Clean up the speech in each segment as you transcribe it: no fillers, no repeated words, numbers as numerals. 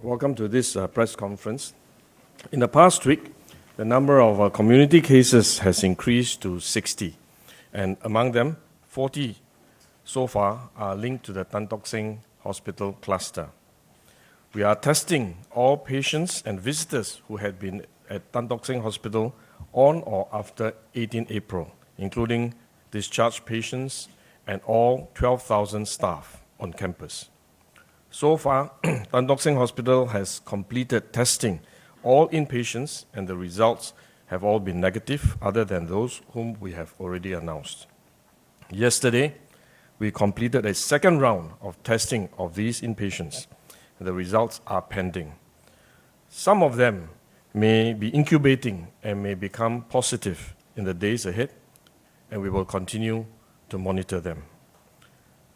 Welcome to this press conference. In the past week, the number of community cases has increased to 60, and among them, 40 so far are linked to the Tan Tock Seng Hospital cluster. We are testing all patients and visitors who had been at Tan Tock Seng Hospital on or after 18 April, including discharged patients and all 12,000 staff on campus. So far, Tan Tock Seng Hospital has completed testing all inpatients, and the results have all been negative, other than those whom we have already announced. Yesterday, we completed a second round of testing of these inpatients, and the results are pending. Some of them may be incubating and may become positive in the days ahead, and we will continue to monitor them.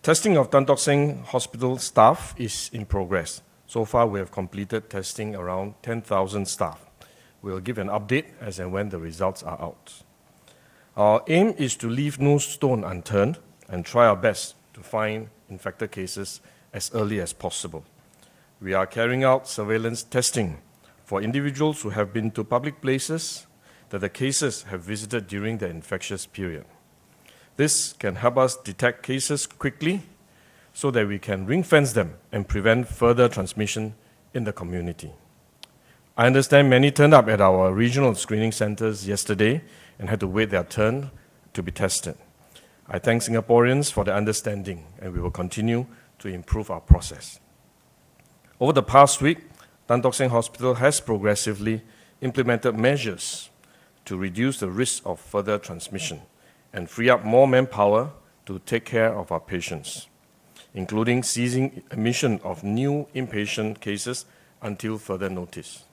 Testing of Tan Tock Seng Hospital staff is in progress. So far, we have completed testing around 10,000 staff. We will give an update as and when the results are out. Our aim is to leave no stone unturned and try our best to find infected cases as early as possible. We are carrying out surveillance testing for individuals who have been to public places that the cases have visited during the infectious period. This can help us detect cases quickly so that we can ring-fence them and prevent further transmission in the community. I understand many turned up at our regional screening centers yesterday and had to wait their turn to be tested. I thank Singaporeans for their understanding, and we will continue to improve our process. Over the past week, Tan Tock Seng Hospital has progressively implemented measures to reduce the risk of further transmission and free up more manpower to take care of our patients, including ceasing admission of new inpatient cases until further notice.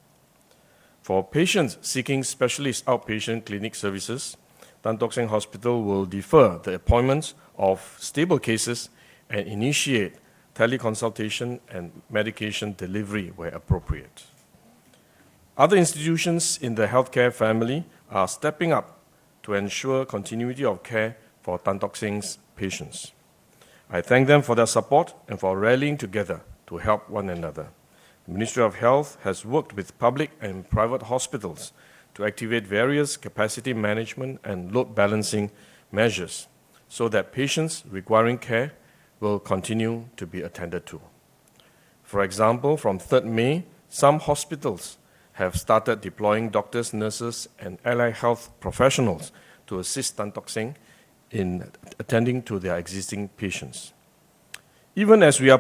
For patients seeking specialist outpatient clinic services, Tan Tock Seng Hospital will defer the appointments of stable cases and initiate teleconsultation and medication delivery where appropriate. Other institutions in the healthcare family are stepping up to ensure continuity of care for Tan Tock Seng's patients. I thank them for their support and for rallying together to help one another. The Ministry of Health has worked with public and private hospitals to activate various capacity management and load balancing measures so that patients requiring care will continue to be attended to. For example, from 3rd May, some hospitals have started deploying doctors, nurses, and allied health professionals to assist Tan Tock Seng in attending to their existing patients. Even as we are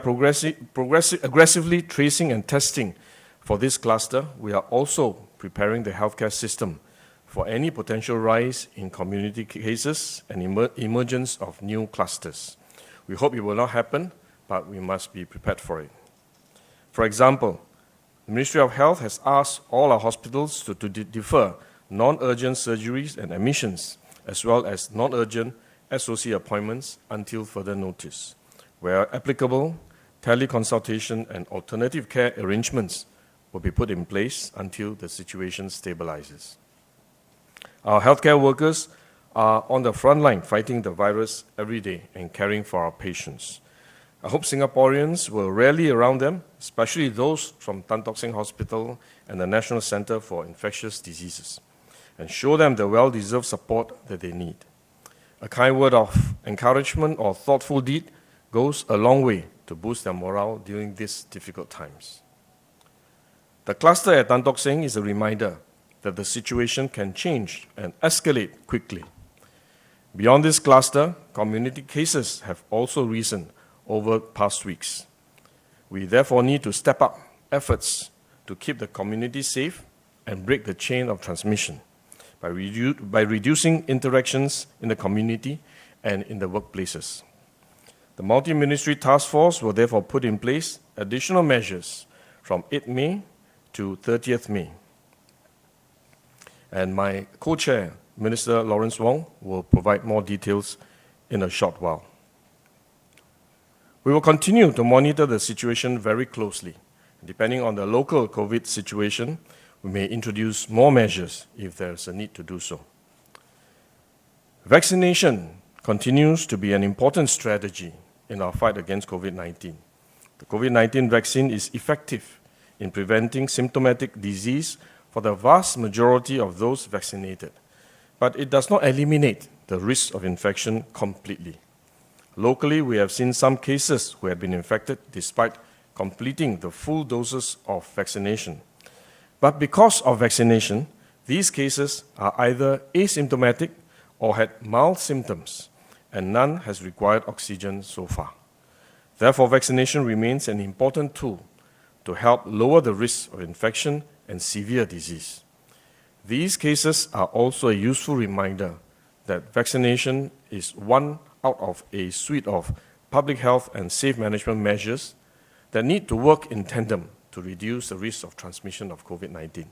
aggressively tracing and testing for this cluster, we are also preparing the healthcare system for any potential rise in community cases and emergence of new clusters. We hope it will not happen, but we must be prepared for it. For example, the Ministry of Health has asked all our hospitals to defer non-urgent surgeries and admissions, as well as non-urgent SOC appointments until further notice. Where applicable, teleconsultation and alternative care arrangements will be put in place until the situation stabilizes. Our healthcare workers are on the front line fighting the virus every day and caring for our patients. I hope Singaporeans will rally around them, especially those from Tan Tock Seng Hospital and the National Centre for Infectious Diseases, and show them the well-deserved support that they need. A kind word of encouragement or thoughtful deed goes a long way to boost their morale during these difficult times. The cluster at Tan Tock Seng is a reminder that the situation can change and escalate quickly. Beyond this cluster, community cases have also risen over past weeks. We therefore need to step up efforts to keep the community safe and break the chain of transmission by reducing interactions in the community and in the workplaces. The multi-ministry task force will therefore put in place additional measures from 8 May to 30th May. And my co-chair, Minister Lawrence Wong, will provide more details in a short while. We will continue to monitor the situation very closely. Depending on the local COVID situation, we may introduce more measures if there is a need to do so. Vaccination continues to be an important strategy in our fight against COVID-19. The COVID-19 vaccine is effective in preventing symptomatic disease for the vast majority of those vaccinated, but it does not eliminate the risk of infection completely. Locally, we have seen some cases who had been infected despite completing the full doses of vaccination. But because of vaccination, these cases are either asymptomatic or had mild symptoms, and none has required oxygen so far. Therefore, vaccination remains an important tool to help lower the risk of infection and severe disease. These cases are also a useful reminder that vaccination is one out of a suite of public health and safe management measures that need to work in tandem to reduce the risk of transmission of COVID-19.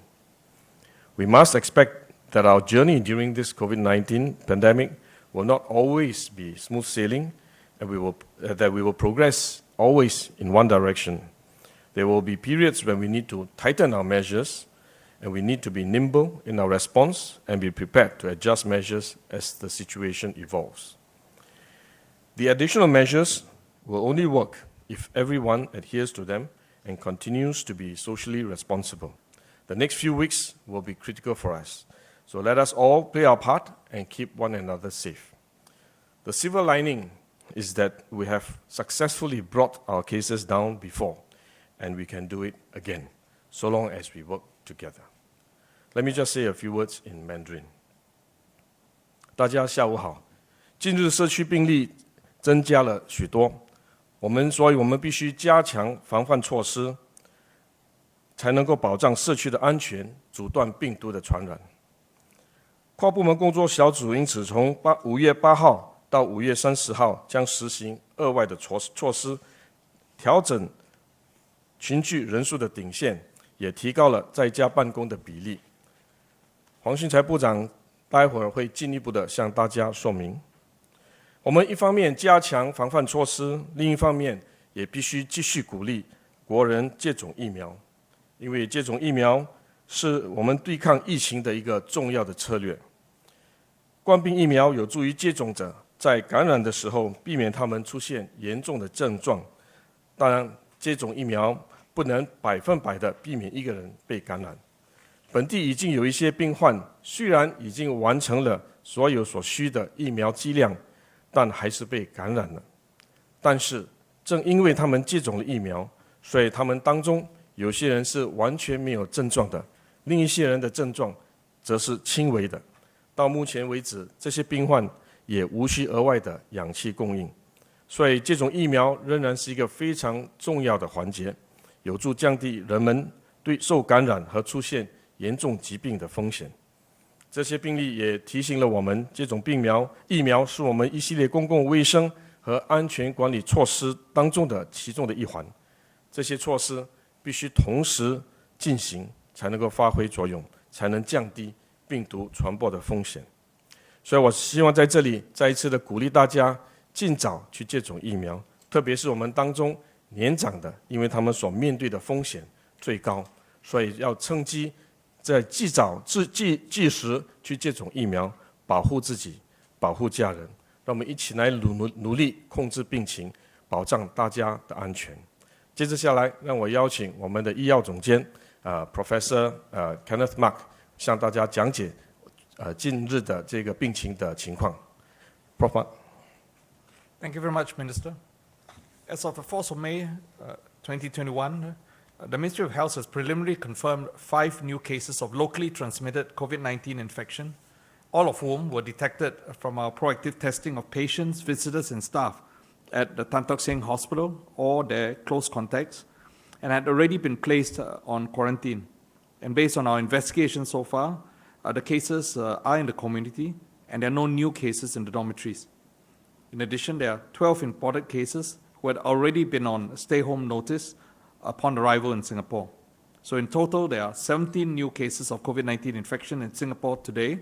We must expect that our journey during this COVID-19 pandemic will not always be smooth sailing, and that we will progress always in one direction. There will be periods when we need to tighten our measures, and we need to be nimble in our response and be prepared to adjust measures as the situation evolves. The additional measures will only work if everyone adheres to them and continues to be socially responsible. The next few weeks will be critical for us, so let us all play our part and keep one another safe. The silver lining is that we have successfully brought our cases down before, and we can do it again, so long as we work together. Let me just say a few words in Mandarin. 大家下午好。近日社区病例增加了许多，所以我们必须加强防范措施，才能够保障社区的安全，阻断病毒的传染。跨部门工作小组因此从5月8号到5月30号将实行额外的措施，调整群聚人数的顶线，也提高了在家办公的比例。黄训才部长待会儿会进一步的向大家说明。我们一方面加强防范措施，另一方面也必须继续鼓励国人接种疫苗，因为接种疫苗是我们对抗疫情的一个重要的策略。冠病疫苗有助于接种者在感染的时候避免他们出现严重的症状。当然，接种疫苗不能100%的避免一个人被感染。本地已经有一些病患，虽然已经完成了所有所需的疫苗剂量，但还是被感染了。但是，正因为他们接种了疫苗，所以他们当中有些人是完全没有症状的，另一些人的症状则是轻微的。到目前为止，这些病患也无需额外的氧气供应。所以，接种疫苗仍然是一个非常重要的环节，有助降低人们对受感染和出现严重疾病的风险。这些病例也提醒了我们，接种疫苗是我们一系列公共卫生和安全管理措施当中的其中的一环。这些措施必须同时进行，才能够发挥作用，才能降低病毒传播的风险。所以我希望在这里再一次的鼓励大家尽早去接种疫苗，特别是我们当中年长的，因为他们所面对的风险最高，所以要趁机在及时去接种疫苗，保护自己，保护家人。让我们一起来努力控制病情，保障大家的安全。接着下来，让我邀请我们的医药总监Professor Kenneth Mark 向大家讲解近日的这个病情的情况。Prof. Mark. Thank you very much, Minister. As of the 4th of May 2021, the Ministry of Health has preliminarily confirmed 5 new cases of locally transmitted COVID-19 infection, all of whom were detected from our proactive testing of patients, visitors, and staff at the Tan Tock Seng Hospital or their close contacts, and had already been placed on quarantine. And based on our investigation so far, the cases are in the community, and there are no new cases in the dormitories. In addition, there are 12 imported cases who had already been on stay-home notice upon arrival in Singapore. So in total, there are 17 new cases of COVID-19 infection in Singapore today.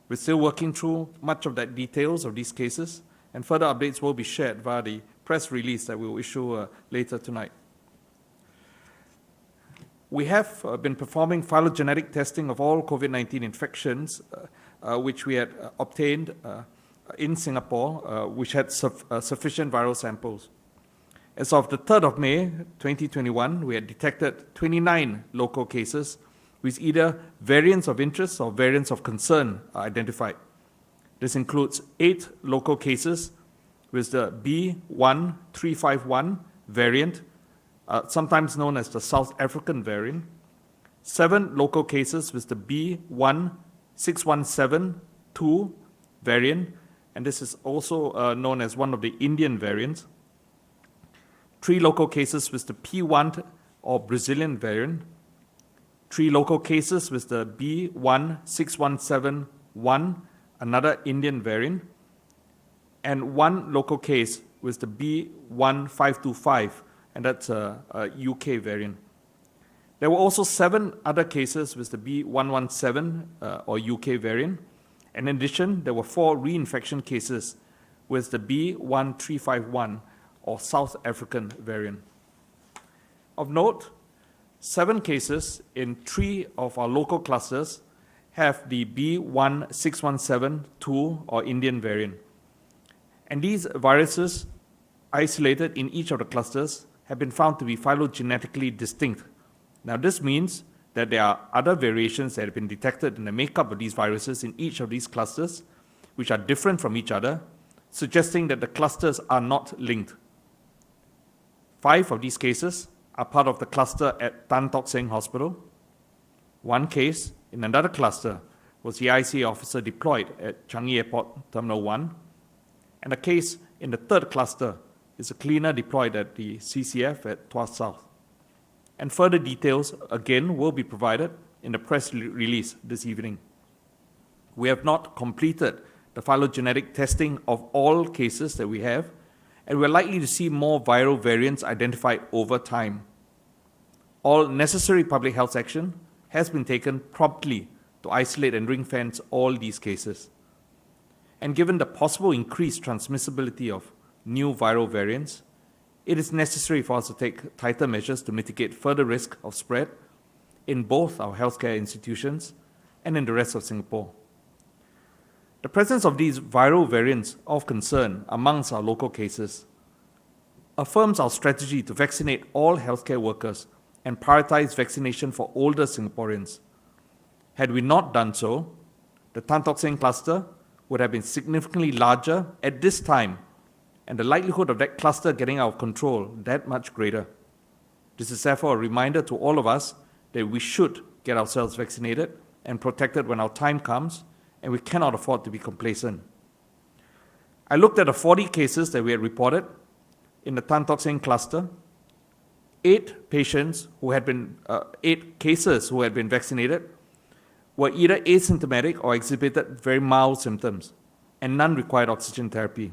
We're still working through much of the details of these cases, and further updates will be shared via the press release that we will issue later tonight. We have been performing phylogenetic testing of all COVID-19 infections, which we had obtained in Singapore, which had sufficient viral samples. As of the 3rd of May 2021, we had detected 29 local cases with either variants of interest or variants of concern are identified. This includes 8 local cases with the B1351 variant, sometimes known as the South African variant, 7 local cases with the B1617-2 variant, and this is also known as one of the Indian variants, 3 local cases with the P1 or Brazilian variant, 3 local cases with the B1617-1, another Indian variant, and 1 local case with the B1525, and that's a UK variant. There were also 7 other cases with the B117 or UK variant. And in addition, there were 4 reinfection cases with the B1351 or South African variant. Of note, 7 cases in 3 of our local clusters have the B1617-2 or Indian variant. And these viruses isolated in each of the clusters have been found to be phylogenetically distinct. Now, this means that there are other variations that have been detected in the makeup of these viruses in each of these clusters, which are different from each other, suggesting that the clusters are not linked. 5 of these cases are part of the cluster at Tan Tock Seng Hospital. 1 case in another cluster was the ICA officer deployed at Changi Airport Terminal 1, and a case in the 3rd cluster is a cleaner deployed at the CCF at Tuas South. And further details, again, will be provided in the press release this evening. We have not completed the phylogenetic testing of all cases that we have, and we're likely to see more viral variants identified over time. All necessary public health action has been taken promptly to isolate and ring-fence all these cases. And given the possible increased transmissibility of new viral variants, it is necessary for us to take tighter measures to mitigate further risk of spread in both our healthcare institutions and in the rest of Singapore. The presence of these viral variants of concern amongst our local cases affirms our strategy to vaccinate all healthcare workers and prioritize vaccination for older Singaporeans. Had we not done so, the Tan Tock Seng cluster would have been significantly larger at this time, and the likelihood of that cluster getting out of control that much greater. This is therefore a reminder to all of us that we should get ourselves vaccinated and protected when our time comes, and we cannot afford to be complacent. I looked at the 40 cases that we had reported in the Tan Tock Seng cluster. 8 cases who had been vaccinated were either asymptomatic or exhibited very mild symptoms, and none required oxygen therapy.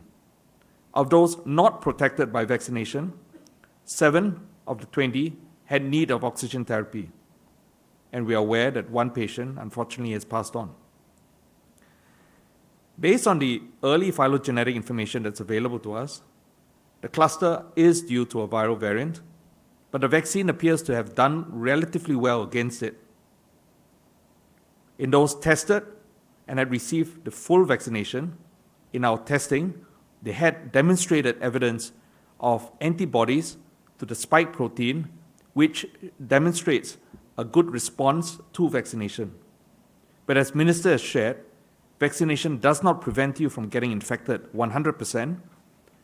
Of those not protected by vaccination, 7 of the 20 had need of oxygen therapy, and we are aware that 1 patient unfortunately has passed on. Based on the early phylogenetic information that's available to us, the cluster is due to a viral variant, but the vaccine appears to have done relatively well against it. In those tested and had received the full vaccination, in our testing, they had demonstrated evidence of antibodies to the spike protein, which demonstrates a good response to vaccination. But as Minister has shared, vaccination does not prevent you from getting infected 100%,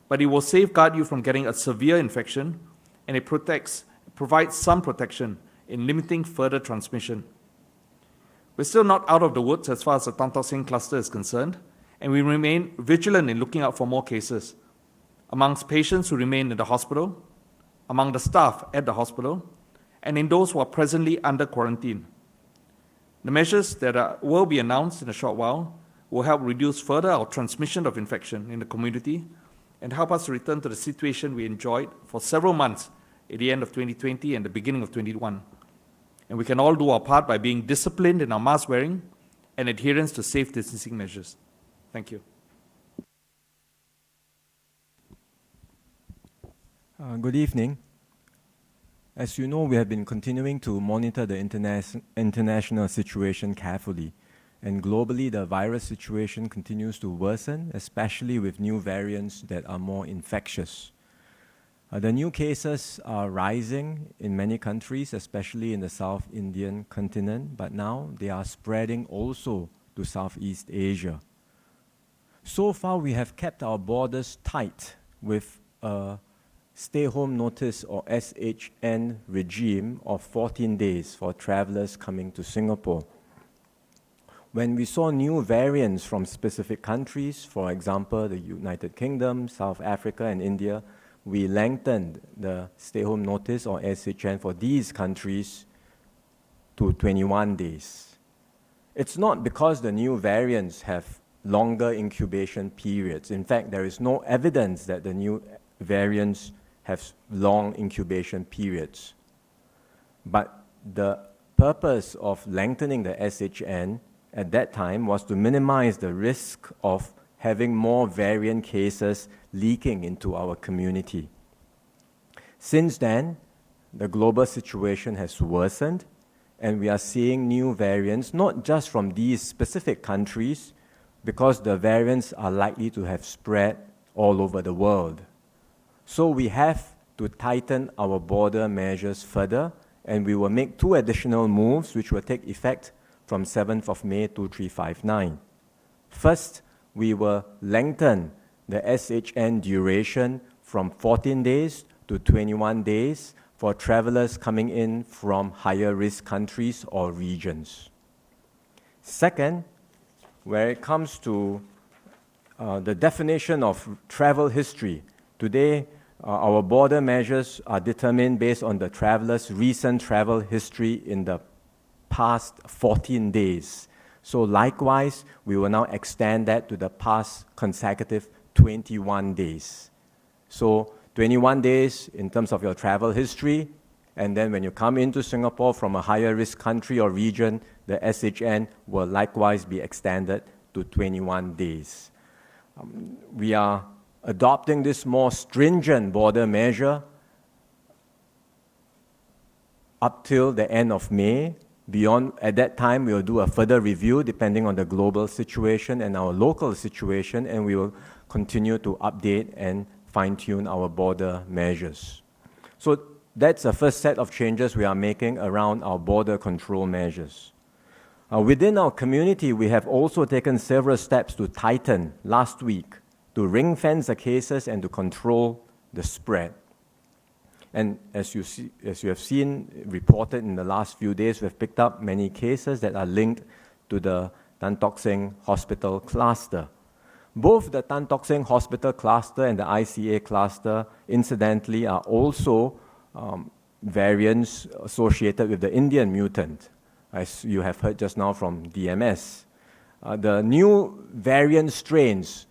but it will safeguard you from getting a severe infection, and it provides some protection in limiting further transmission. We're still not out of the woods as far as the Tan Tock Seng cluster is concerned, and we remain vigilant in looking out for more cases amongst patients who remain in the hospital, among the staff at the hospital, and in those who are presently under quarantine. The measures that will be announced in a short while will help reduce further our transmission of infection in the community and help us to return to the situation we enjoyed for several months at the end of 2020 and the beginning of 2021. And we can all do our part by being disciplined in our mask wearing and adherence to safe distancing measures. Thank you. Good evening. As you know, we have been continuing to monitor the international situation carefully, and globally the virus situation continues to worsen, especially with new variants that are more infectious. The new cases are rising in many countries, especially in the South Indian continent, but now they are spreading also to Southeast Asia. So far, we have kept our borders tight with a stay-home notice or SHN regime of 14 days for travelers coming to Singapore. When we saw new variants from specific countries, for example, the United Kingdom, South Africa, and India, we lengthened the stay-home notice or SHN for these countries to 21 days. It's not because the new variants have longer incubation periods. In fact, there is no evidence that the new variants have long incubation periods. But the purpose of lengthening the SHN at that time was to minimize the risk of having more variant cases leaking into our community. Since then, the global situation has worsened, and we are seeing new variants, not just from these specific countries, because the variants are likely to have spread all over the world. So we have to tighten our border measures further, and we will make 2 additional moves which will take effect from 7th of May 2359. First, we will lengthen the SHN duration from 14 days to 21 days for travelers coming in from higher risk countries or regions. Second, where it comes to the definition of travel history, today our border measures are determined based on the traveler's recent travel history in the past 14 days. So likewise, we will now extend that to the past consecutive 21 days. So 21 days in terms of your travel history, and then when you come into Singapore from a higher risk country or region, the SHN will likewise be extended to 21 days. We are adopting this more stringent border measure up till the end of May. At that time, we will do a further review depending on the global situation and our local situation, and we will continue to update and fine-tune our border measures. So that's the first set of changes we are making around our border control measures. Within our community, we have also taken several steps to tighten last week to ring-fence the cases and to control the spread. And as you have seen reported in the last few days, we've picked up many cases that are linked to the Tan Tock Seng Hospital cluster. Both the Tan Tock Seng Hospital cluster and the ICA cluster, incidentally, are also variants associated with the Indian mutant, as you have heard just now from DMS. The new variant strains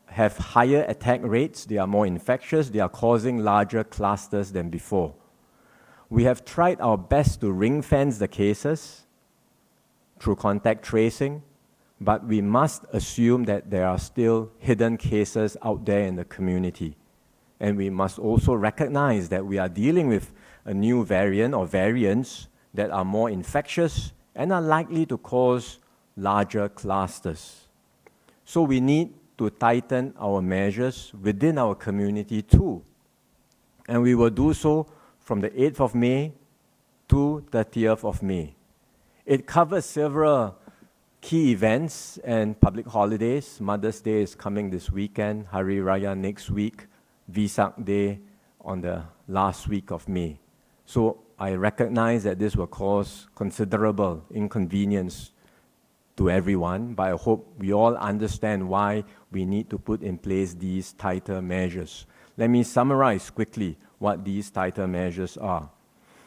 have higher attack rates, they are more infectious, they are causing larger clusters than before. We have tried our best to ring-fence the cases through contact tracing, but we must assume that there are still hidden cases out there in the community. And we must also recognize that we are dealing with a new variant or variants that are more infectious and are likely to cause larger clusters. So we need to tighten our measures within our community too. And we will do so from the 8th of May to 30th of May. It covers several key events and public holidays. Mother's Day is coming this weekend, Hari Raya next week, Vesak Day on the last week of May. So I recognize that this will cause considerable inconvenience to everyone, but I hope we all understand why we need to put in place these tighter measures. Let me summarize quickly what these tighter measures are.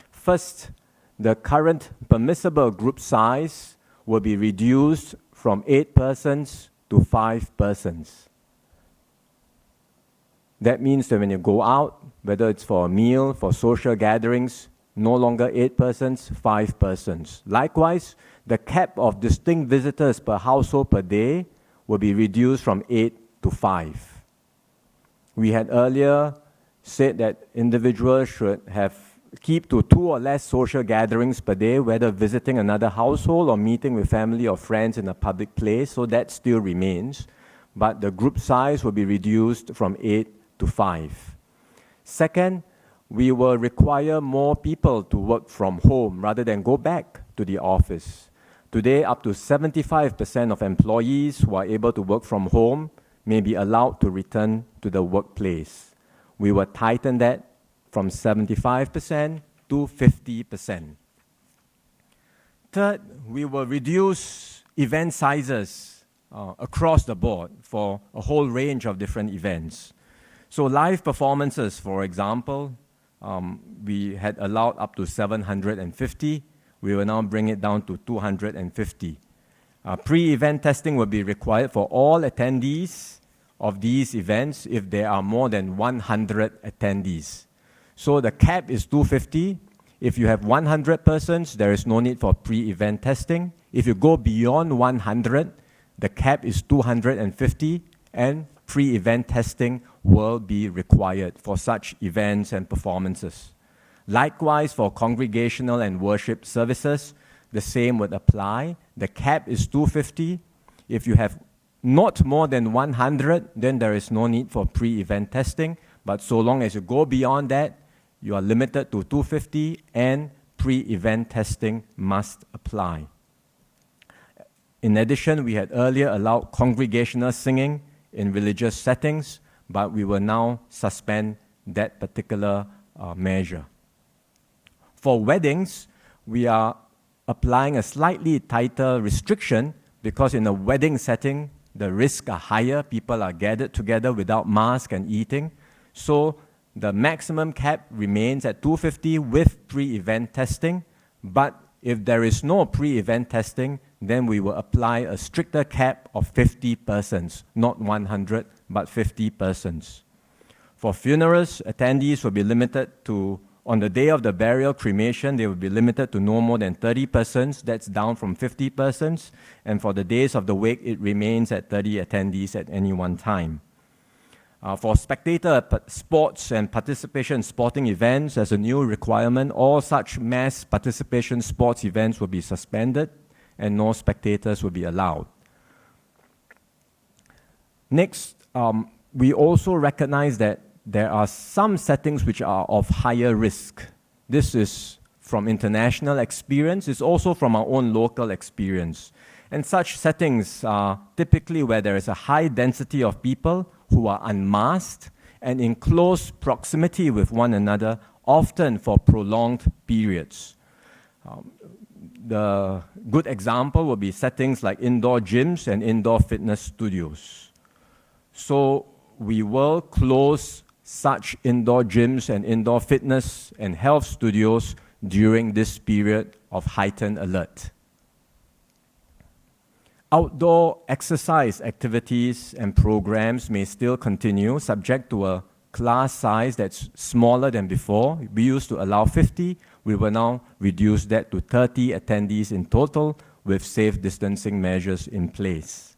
First, the current permissible group size will be reduced from 8 persons to 5 persons. That means that when you go out, whether it's for a meal, for social gatherings, no longer 8 persons, 5 persons. Likewise, the cap of distinct visitors per household per day will be reduced from 8 to 5. We had earlier said that individuals should keep to 2 or less social gatherings per day, whether visiting another household or meeting with family or friends in a public place, so that still remains. But the group size will be reduced from 8 to 5. Second, we will require more people to work from home rather than go back to the office. Today, up to 75% of employees who are able to work from home may be allowed to return to the workplace. We will tighten that from 75% to 50%. Third, we will reduce event sizes across the board for a whole range of different events. So live performances, for example, we had allowed up to 750. We will now bring it down to 250. Pre-event testing will be required for all attendees of these events if there are more than 100 attendees. So the cap is 250. If you have 100 persons, there is no need for pre-event testing. If you go beyond 100, the cap is 250, and pre-event testing will be required for such events and performances. Likewise, for congregational and worship services, the same would apply. The cap is 250. If you have not more than 100, then there is no need for pre-event testing. But so long as you go beyond that, you are limited to 250, and pre-event testing must apply. In addition, we had earlier allowed congregational singing in religious settings, but we will now suspend that particular measure. For weddings, we are applying a slightly tighter restriction because in a wedding setting, the risks are higher. People are gathered together without mask and eating. So the maximum cap remains at 250 with pre-event testing, but if there is no pre-event testing, then we will apply a stricter cap of 50 persons, not 100, but 50 persons. For funerals, attendees will be limited to, on the day of the burial cremation, they will be limited to no more than 30 persons. That's down from 50 persons. And for the days of the wake, it remains at 30 attendees at any one time. For spectator sports and participation in sporting events, as a new requirement, all such mass participation sports events will be suspended and no spectators will be allowed. Next, we also recognize that there are some settings which are of higher risk. This is from international experience. It's also from our own local experience. And such settings are typically where there is a high density of people who are unmasked and in close proximity with one another, often for prolonged periods. The good example will be settings like indoor gyms and indoor fitness studios. So we will close such indoor gyms and indoor fitness and health studios during this period of heightened alert. Outdoor exercise activities and programs may still continue, subject to a class size that's smaller than before. We used to allow 50. We will now reduce that to 30 attendees in total with safe distancing measures in place.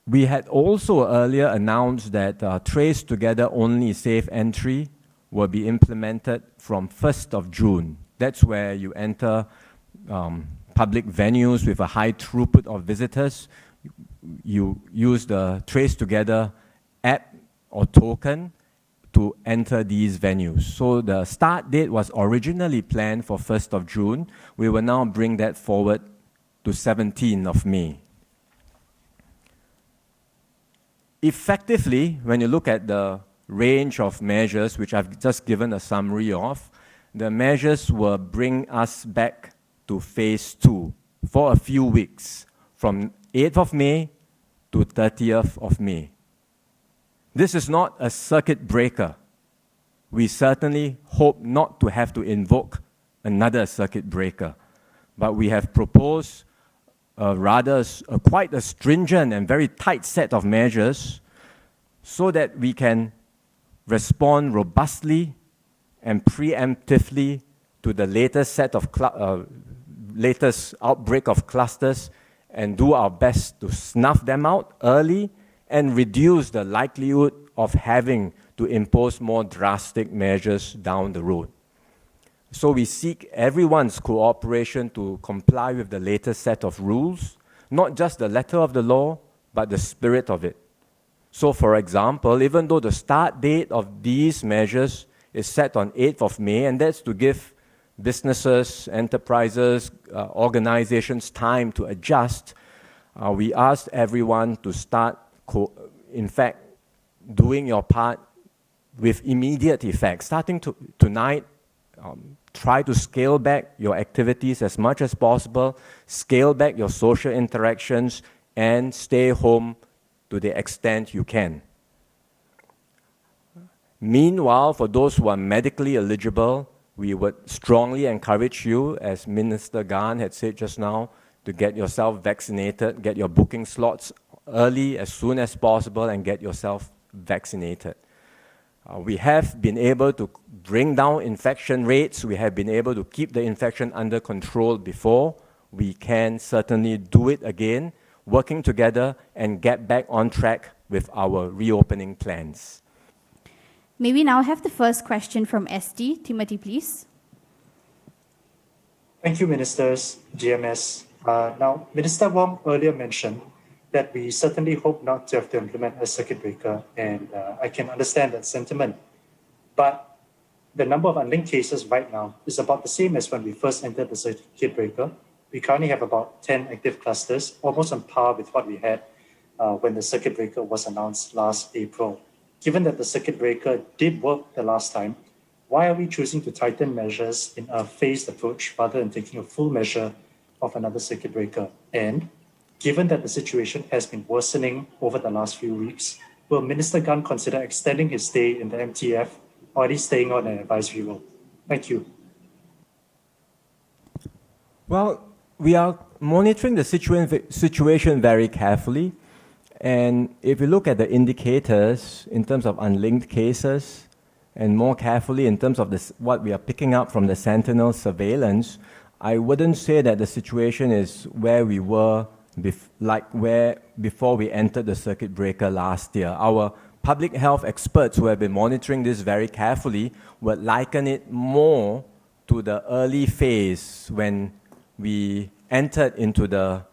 We had also earlier announced that trace together only safe entry will be implemented from 1st of June. That's where you enter public venues with a high throughput of visitors. You use the Trace Together app or token to enter these venues. So the start date was originally planned for 1st of June. We will now bring that forward to 17th of May. Effectively, when you look at the range of measures, which I've just given a summary of, the measures will bring us back to phase 2 for a few weeks, from 8th of May to 30th of May. This is not a circuit breaker. We certainly hope not to have to invoke another circuit breaker, but we have proposed quite a stringent and very tight set of measures so that we can respond robustly and preemptively to the latest latest outbreak of clusters and do our best to snuff them out early and reduce the likelihood of having to impose more drastic measures down the road. So we seek everyone's cooperation to comply with the latest set of rules, not just the letter of the law, but the spirit of it. So for example, even though the start date of these measures is set on 8th of May, and that's to give businesses, enterprises, organizations time to adjust, we asked everyone to start, in fact, doing your part with immediate effect. Starting tonight, try to scale back your activities as much as possible, scale back your social interactions, and stay home to the extent you can. Meanwhile, for those who are medically eligible, we would strongly encourage you, as Minister Gan had said just now, to get yourself vaccinated, get your booking slots early as soon as possible, and get yourself vaccinated. We have been able to bring down infection rates. We have been able to keep the infection under control before. We can certainly do it again, working together and get back on track with our reopening plans. May we now have the first question from SD. Timothy, please. Thank you, Ministers, GMS. Now, Minister Wong earlier mentioned that we certainly hope not to have to implement a circuit breaker, and I can understand that sentiment. But the number of unlinked cases right now is about the same as when we first entered the circuit breaker. We currently have about 10 active clusters, almost on par with what we had when the circuit breaker was announced last April. Given that the circuit breaker did work the last time, why are we choosing to tighten measures in a phased approach rather than taking a full measure of another circuit breaker? And given that the situation has been worsening over the last few weeks, will Minister Gan consider extending his stay in the MTF, or at least staying on an advisory role? Thank you. Well, we are monitoring the situation very carefully. And if you look at the indicators in terms of unlinked cases, and more carefully in terms of what we are picking up from the Sentinel surveillance, I wouldn't say that the situation is where we were before we entered the circuit breaker last year. Our public health experts who have been monitoring this very carefully would liken it more to the early phase when we entered into the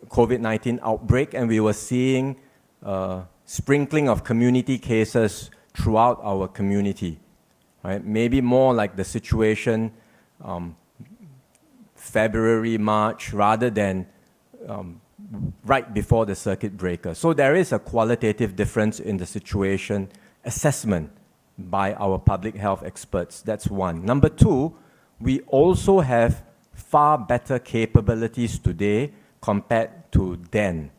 COVID-19 outbreak, and we were seeing sprinkling of community cases throughout our community. Right? Maybe more like the situation February, March, rather than right before the circuit breaker. So there is a qualitative difference in the situation assessment by our public health experts. That's one. Number two, we also have far better capabilities today compared to then.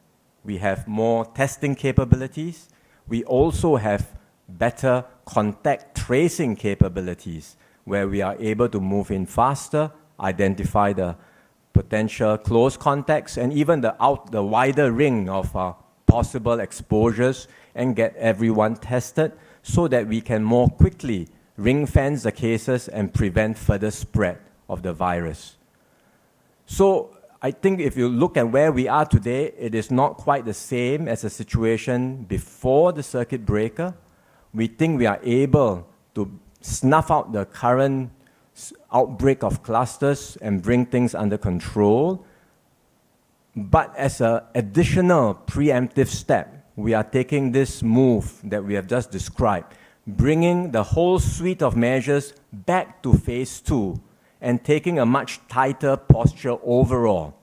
We have more testing capabilities. We also have better contact tracing capabilities, where we are able to move in faster, identify the potential close contacts, and even the wider ring of possible exposures, and get everyone tested so that we can more quickly ring-fence the cases and prevent further spread of the virus. So I think if you look at where we are today, it is not quite the same as the situation before the circuit breaker. We think we are able to snuff out the current outbreak of clusters and bring things under control. But as an additional preemptive step, we are taking this move that we have just described, bringing the whole suite of measures back to phase 2 and taking a much tighter posture overall.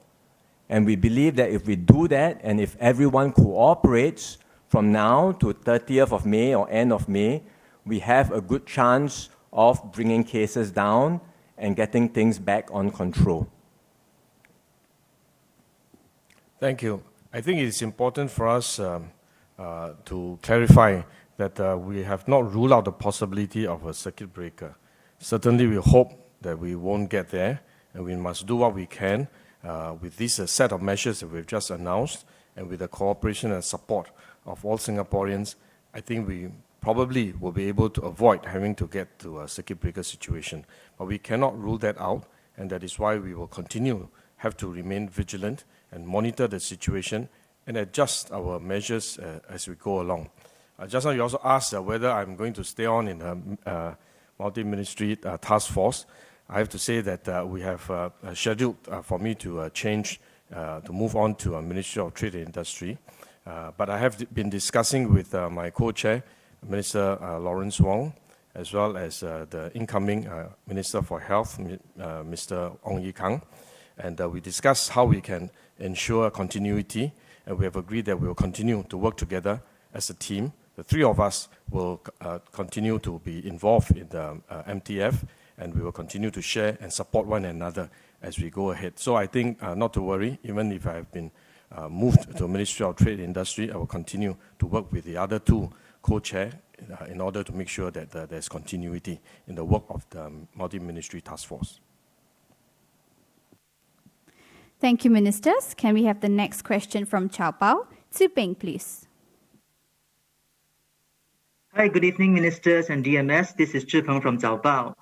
And we believe that if we do that, and if everyone cooperates from now to 30th of May or end of May, we have a good chance of bringing cases down and getting things back on control. Thank you. I think it's important for us to clarify that we have not ruled out the possibility of a circuit breaker. Certainly, we hope that we won't get there, and we must do what we can with this set of measures that we've just announced, and with the cooperation and support of all Singaporeans. I think we probably will be able to avoid having to get to a circuit breaker situation. But we cannot rule that out, and that is why we will have to remain vigilant and monitor the situation and adjust our measures as we go along. Just now you also asked whether I'm going to stay on in a multi-ministry task force. I have to say that we have scheduled for me to change, to move on to a Ministry of Trade and Industry. But I have been discussing with my co-chair, Minister Lawrence Wong, as well as the incoming Minister for Health, Mr. Wong, and we discussed how we can ensure continuity, and we have agreed that we will continue to work together as a team. The three of us will continue to be involved in the MTF, and we will continue to share and support one another as we go ahead. So I think not to worry, even if I have been moved to Ministry of Trade and Industry, I will continue to work with the other two co-chair in order to make sure that there's continuity in the work of the multi-ministry task force. Thank you, Ministers. Can we have the next question from Chow Pao? Tzu Peng, please. Hi, good evening, Ministers and DMS. This is Zhi Peng from Zhao Bao.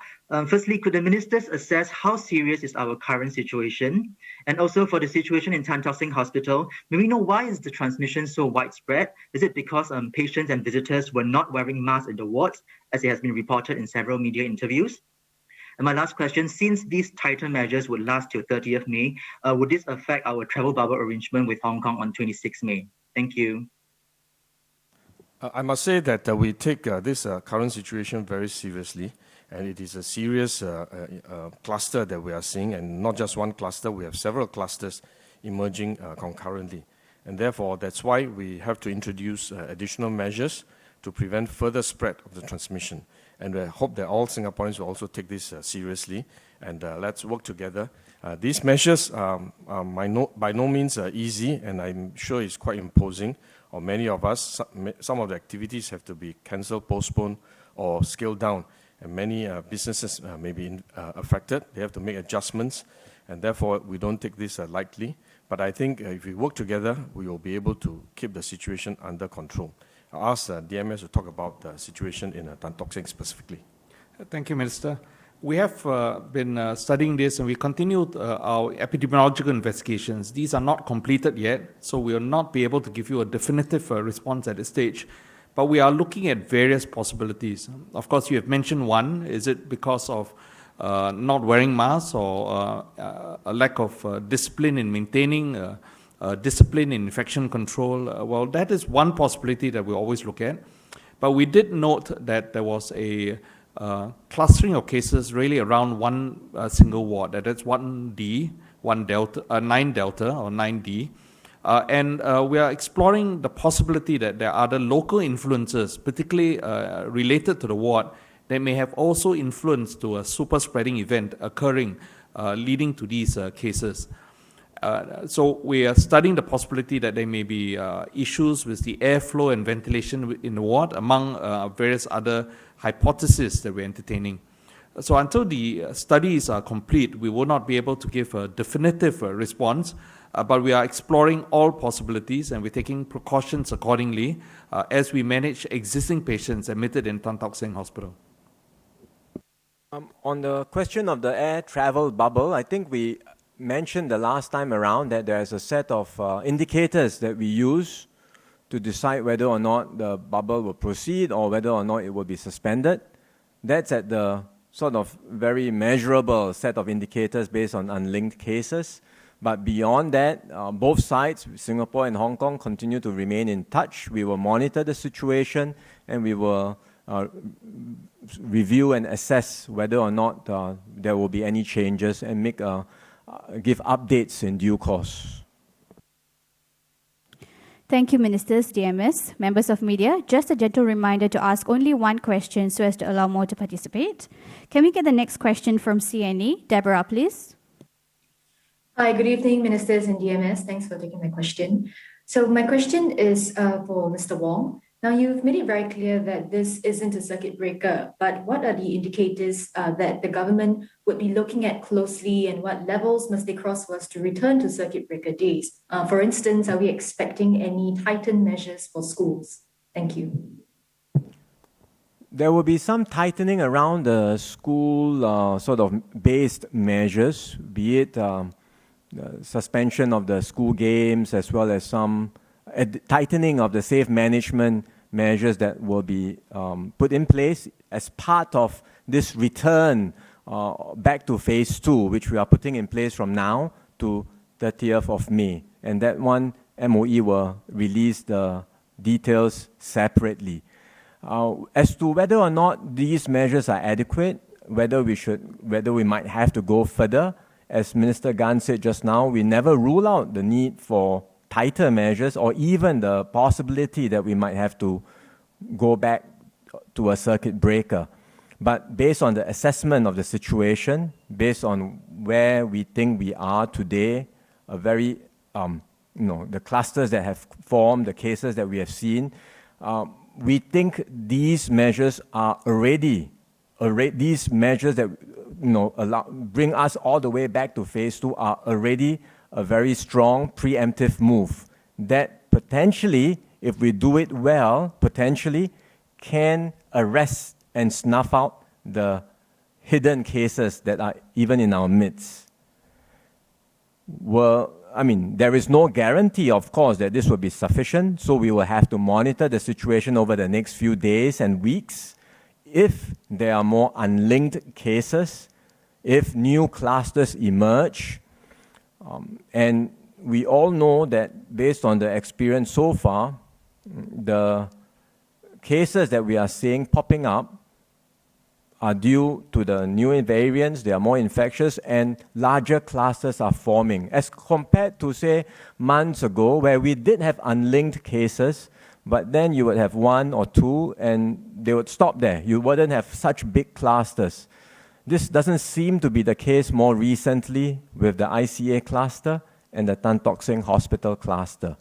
Firstly, could the Ministers assess how serious is our current situation? And also for the situation in Tan Tock Seng Hospital, may we know why is the transmission so widespread? Is it because patients and visitors were not wearing masks in the wards, as it has been reported in several media interviews? And my last question, since these tighter measures would last till 30th May, would this affect our travel bubble arrangement with Hong Kong on 26 May? Thank you. I must say that we take this current situation very seriously, and it is a serious cluster that we are seeing, and not just one cluster, we have several clusters emerging concurrently. And therefore, that's why we have to introduce additional measures to prevent further spread of the transmission. And I hope that all Singaporeans will also take this seriously, and let's work together. These measures are by no means easy, and I'm sure it's quite imposing on many of us. Some of the activities have to be cancelled, postponed, or scaled down, and many businesses may be affected. They have to make adjustments, and therefore we don't take this lightly. But I think if we work together, we will be able to keep the situation under control. I'll ask DMS to talk about the situation in Tan Tock Seng specifically. Thank you, Minister. We have been studying this, and we continued our epidemiological investigations. These are not completed yet, so we will not be able to give you a definitive response at this stage. But we are looking at various possibilities. Of course, you have mentioned one. Is it because of not wearing masks, or a lack of discipline in maintaining discipline in infection control? Well, that is one possibility that we always look at. But we did note that there was a clustering of cases really around one single ward, that's 1D, 9 Delta or 9D. And we are exploring the possibility that there are other local influences, particularly related to the ward, that may have also influenced to a super spreading event occurring, leading to these cases. So we are studying the possibility that there may be issues with the airflow and ventilation in the ward, among various other hypotheses that we're entertaining. So until the studies are complete, we will not be able to give a definitive response, but we are exploring all possibilities, and we're taking precautions accordingly as we manage existing patients admitted in Tan Tock Seng Hospital. On the question of the air travel bubble, I think we mentioned the last time around that there's a set of indicators that we use to decide whether or not the bubble will proceed or whether or not it will be suspended. That's at the sort of very measurable set of indicators based on unlinked cases. But beyond that, both sides, Singapore and Hong Kong, continue to remain in touch. We will monitor the situation, and we will review and assess whether or not there will be any changes, and give updates in due course. Thank you, Ministers, DMS, members of media. Just a gentle reminder to ask only one question so as to allow more to participate. Can we get the next question from CNE? Deborah, please. Hi, good evening, Ministers and DMS. Thanks for taking my question. So my question is for Mr. Wong. Now, you've made it very clear that this isn't a circuit breaker, but what are the indicators that the government would be looking at closely, and what levels must they cross for us to return to circuit breaker days? For instance, are we expecting any tightened measures for schools? Thank you. There will be some tightening around the school sort of based measures, be it suspension of the school games, as well as some tightening of the safe management measures that will be put in place as part of this return back to phase 2, which we are putting in place from now to 30th of May. And that one MOE will release the details separately. As to whether or not these measures are adequate, whether we might have to go further, as Minister Gan said just now, we never rule out the need for tighter measures or even the possibility that we might have to go back to a circuit breaker. But based on the assessment of the situation, based on where we think we are today, the clusters that have formed, the cases that we have seen, we think these measures are these measures that bring us all the way back to phase 2 are already a very strong preemptive move that potentially, if we do it well, potentially can arrest and snuff out the hidden cases that are even in our midst. Well, I mean, there is no guarantee, of course, that this will be sufficient, so we will have to monitor the situation over the next few days and weeks. If there are more unlinked cases, if new clusters emerge, and we all know that based on the experience so far, the cases that we are seeing popping up are due to the new variants, they are more infectious, and larger clusters are forming. As compared to, say, months ago, where we did have unlinked cases, but then you would have 1 or 2, and they would stop there. You wouldn't have such big clusters. This doesn't seem to be the case more recently with the ICA cluster and the Tan Tock Seng Hospital cluster.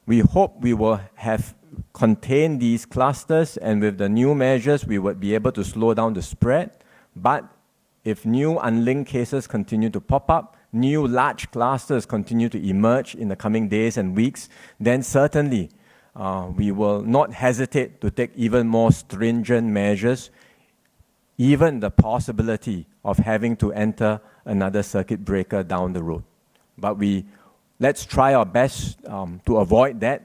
We hope we will have contained these clusters, and with the new measures, we would be able to slow down the spread. But if new unlinked cases continue to pop up, new large clusters continue to emerge in the coming days and weeks, then certainly we will not hesitate to take even more stringent measures, even the possibility of having to enter another circuit breaker down the road. But let's try our best to avoid that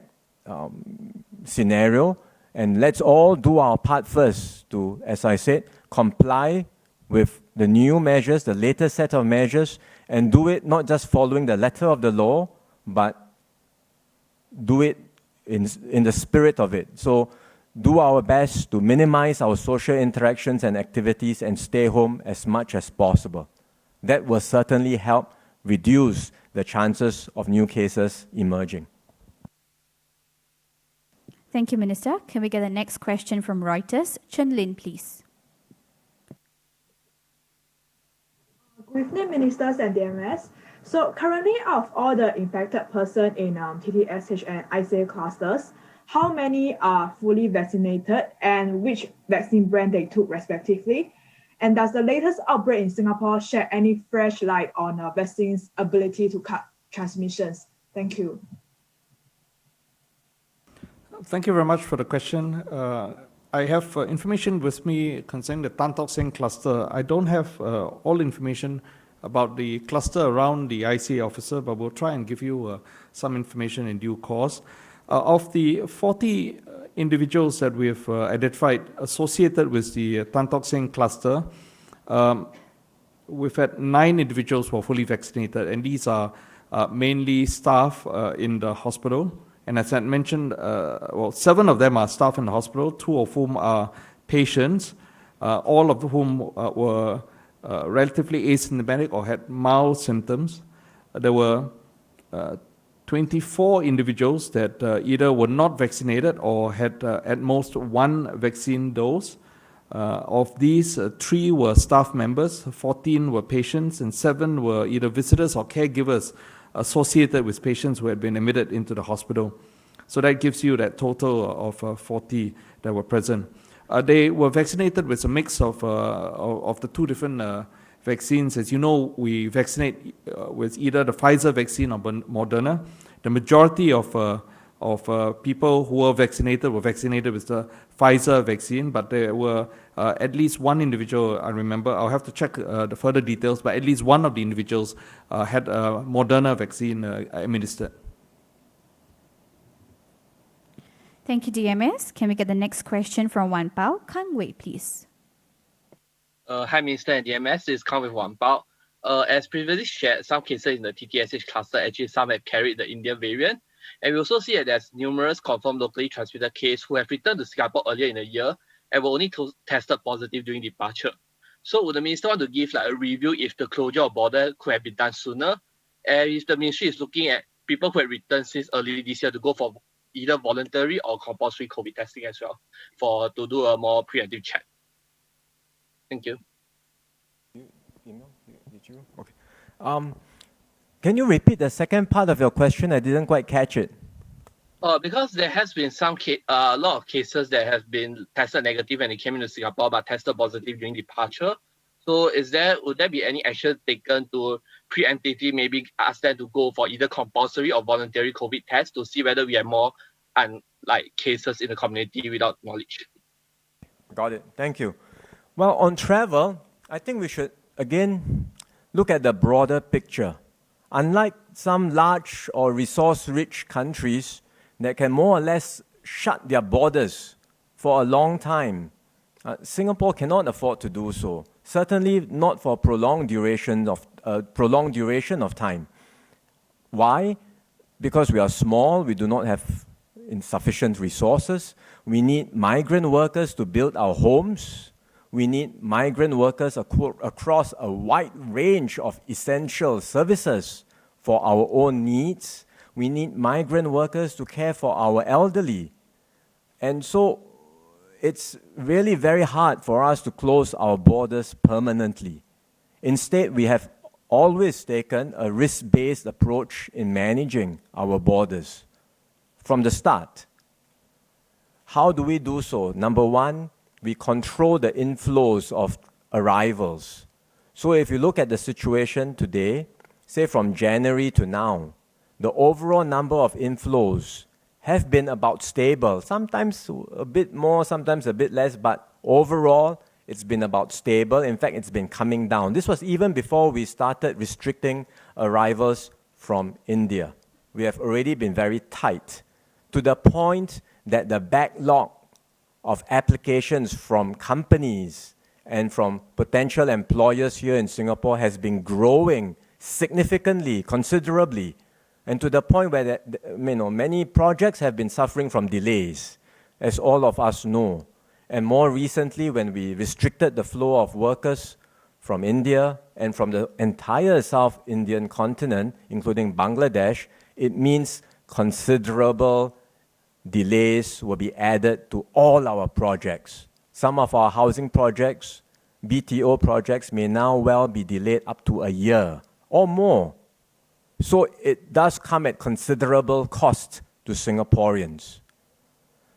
scenario, and let's all do our part first to, as I said, comply with the new measures, the latest set of measures, and do it not just following the letter of the law, but do it in the spirit of it. So do our best to minimize our social interactions and activities and stay home as much as possible. That will certainly help reduce the chances of new cases emerging. Thank you, Minister. Can we get the next question from Reuters? Chen Lin, please. Good evening, ministers and DMS. So currently, out of all the infected persons in TTSH and ICA clusters, how many are fully vaccinated and which vaccine brand they took respectively? And does the latest outbreak in Singapore shed any fresh light on vaccines' ability to cut transmissions? Thank you. Thank you very much for the question. I have information with me concerning the Tan Tock Seng cluster. I don't have all information about the cluster around the ICA officer, but we'll try and give you some information in due course. Of the 40 individuals that we have identified associated with the Tan Tock Seng cluster, we've had 9 individuals who are fully vaccinated, and these are mainly staff in the hospital. And as I mentioned, 7 of them are staff in the hospital, 2 of whom are patients, all of whom were relatively asymptomatic or had mild symptoms. There were 24 individuals that either were not vaccinated or had at most 1 vaccine dose. Of these, 3 were staff members, 14 were patients, and 7 were either visitors or caregivers associated with patients who had been admitted into the hospital. So that gives you that total of 40 that were present. They were vaccinated with a mix of the 2 different vaccines. As you know, we vaccinate with either the Pfizer vaccine or Moderna. The majority of people who were vaccinated with the Pfizer vaccine, but there were at least 1 individual, I remember, I'll have to check the further details, but at least 1 of the individuals had a Moderna vaccine administered. Thank you, DMS. Can we get the next question from Wan Pao? Kang Wei, please. Hi, Minister and DMS. This is Kang Wei Wan Pao. As previously shared, some cases in the TTSH cluster, actually some have carried the Indian variant. And we also see that there's numerous confirmed locally transmitted cases who have returned to Singapore earlier in the year and were only tested positive during departure. So would the minister want to give like a review if the closure of border could have been done sooner? And if the ministry is looking at people who have returned since early this year to go for either voluntary or compulsory COVID testing as well, to do a more preemptive check. Thank you. Okay. Can you repeat the second part of your question? I didn't quite catch it. Because there has been a lot of cases that have been tested negative when they came into Singapore but tested positive during departure. So would there be any action taken to preemptively maybe ask them to go for either compulsory or voluntary COVID tests to see whether we have more cases in the community without knowledge? Got it. Thank you. Well, on travel, I think we should again look at the broader picture. Unlike some large or resource-rich countries that can more or less shut their borders for a long time, Singapore cannot afford to do so. Certainly not for a prolonged duration of time. Why? Because we are small, we do not have insufficient resources. We need migrant workers to build our homes. We need migrant workers across a wide range of essential services for our own needs. We need migrant workers to care for our elderly. And so it's really very hard for us to close our borders permanently. Instead, we have always taken a risk-based approach in managing our borders from the start. How do we do so? Number one, we control the inflows of arrivals. So if you look at the situation today, say from January to now, the overall number of inflows have been about stable, sometimes a bit more, sometimes a bit less, but overall, it's been about stable. In fact, it's been coming down. This was even before we started restricting arrivals from India. We have already been very tight to the point that the backlog of applications from companies and from potential employers here in Singapore has been growing significantly, considerably, and to the point where many projects have been suffering from delays, as all of us know. And more recently, when we restricted the flow of workers from India and from the entire South Indian continent, including Bangladesh, it means considerable delays will be added to all our projects. Some of our housing projects, BTO projects, may now well be delayed up to a year or more. So it does come at considerable cost to Singaporeans.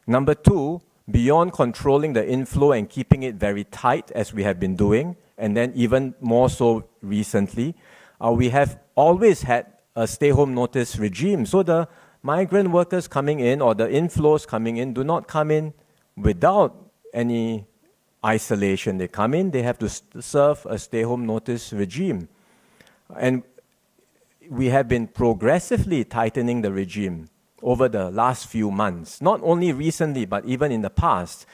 Number two, beyond controlling the inflow and keeping it very tight, as we have been doing, and then even more so recently, we have always had a stay-home notice regime. So the migrant workers coming in or the inflows coming in do not come in without any isolation. They come in, they have to serve a stay-home notice regime. And we have been progressively tightening the regime over the last few months, not only recently, but even in the past.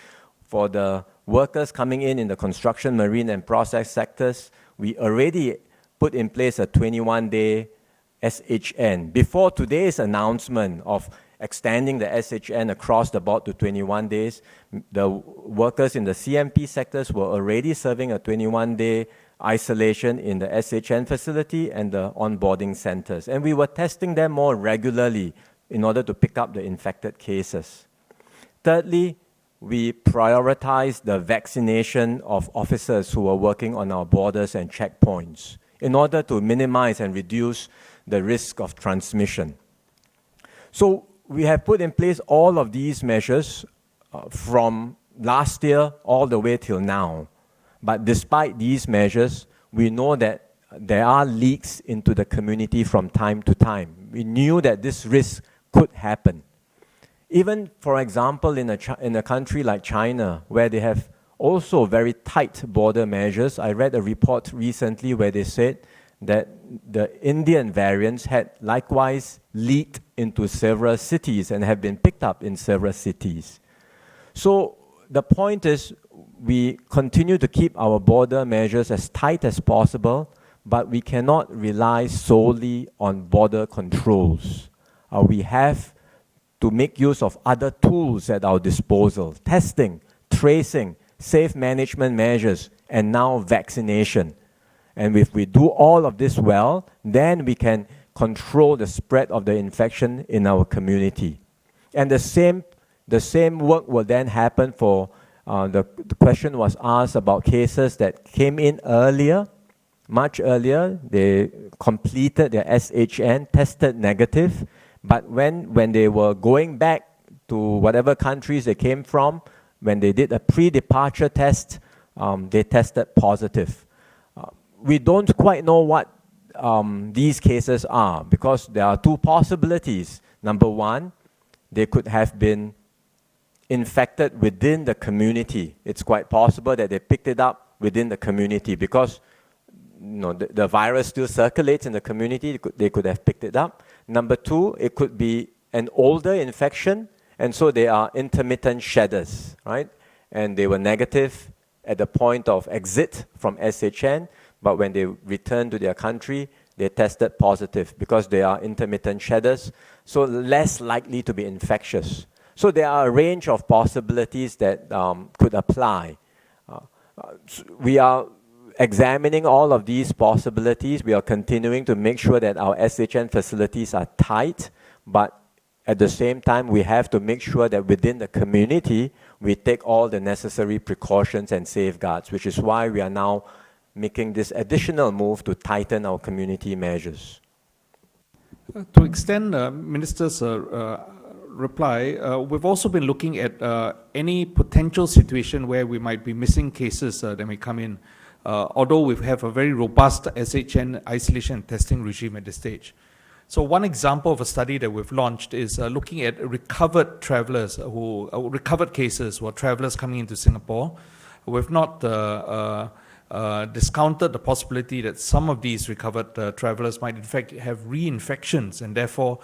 For the workers coming in the construction, marine, and process sectors, we already put in place a 21-day SHN. Before today's announcement of extending the SHN across the board to 21 days, the workers in the CMP sectors were already serving a 21-day isolation in the SHN facility and the onboarding centers. And we were testing them more regularly in order to pick up the infected cases. Thirdly, we prioritized the vaccination of officers who are working on our borders and checkpoints in order to minimize and reduce the risk of transmission. So we have put in place all of these measures from last year all the way till now. But despite these measures, we know that there are leaks into the community from time to time. We knew that this risk could happen. Even, for example, in a country like China, where they have also very tight border measures, I read a report recently where they said that the Indian variants had likewise leaked into several cities and have been picked up in several cities. So the point is, we continue to keep our border measures as tight as possible, but we cannot rely solely on border controls. We have to make use of other tools at our disposal: testing, tracing, safe management measures, and now vaccination. And if we do all of this well, then we can control the spread of the infection in our community. And the same work will then happen for, the question was asked about cases that came in earlier, much earlier. They completed their SHN, tested negative, but when they were going back to whatever countries they came from, when they did a pre-departure test, they tested positive. We don't quite know what these cases are, because there are two possibilities. Number one, they could have been infected within the community. It's quite possible that they picked it up within the community, because the virus still circulates in the community. They could have picked it up. Number two, it could be an older infection, and so they are intermittent shedders, right? And they were negative at the point of exit from SHN, but when they returned to their country, they tested positive because they are intermittent shedders, so less likely to be infectious. So there are a range of possibilities that could apply. We are examining all of these possibilities. We are continuing to make sure that our SHN facilities are tight, but at the same time, we have to make sure that within the community, we take all the necessary precautions and safeguards, which is why we are now making this additional move to tighten our community measures. To extend Minister's reply, we've also been looking at any potential situation where we might be missing cases that may come in, although we have a very robust SHN isolation and testing regime at this stage. So one example of a study that we've launched is looking at recovered travelers, recovered cases or travelers coming into Singapore. We've not discounted the possibility that some of these recovered travelers might in fact have reinfections and therefore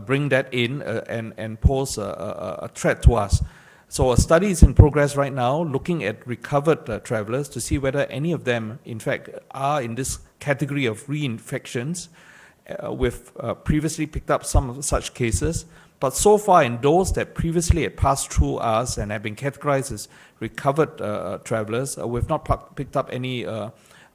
bring that in and pose a threat to us. So a study is in progress right now looking at recovered travelers to see whether any of them in fact are in this category of reinfections. We've previously picked up some of such cases, but so far in those that previously had passed through us and have been categorized as recovered travelers, we've not picked up any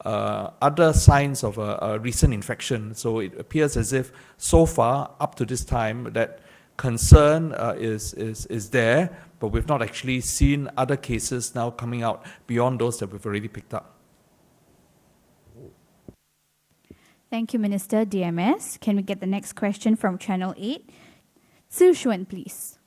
other signs of a recent infection. So it appears as if so far, up to this time, that concern is there, but we've not actually seen other cases now coming out beyond those that we've already picked up. Thank you, Minister. DMS. Can we get the next question from Channel 8? Tzu Xuan, please.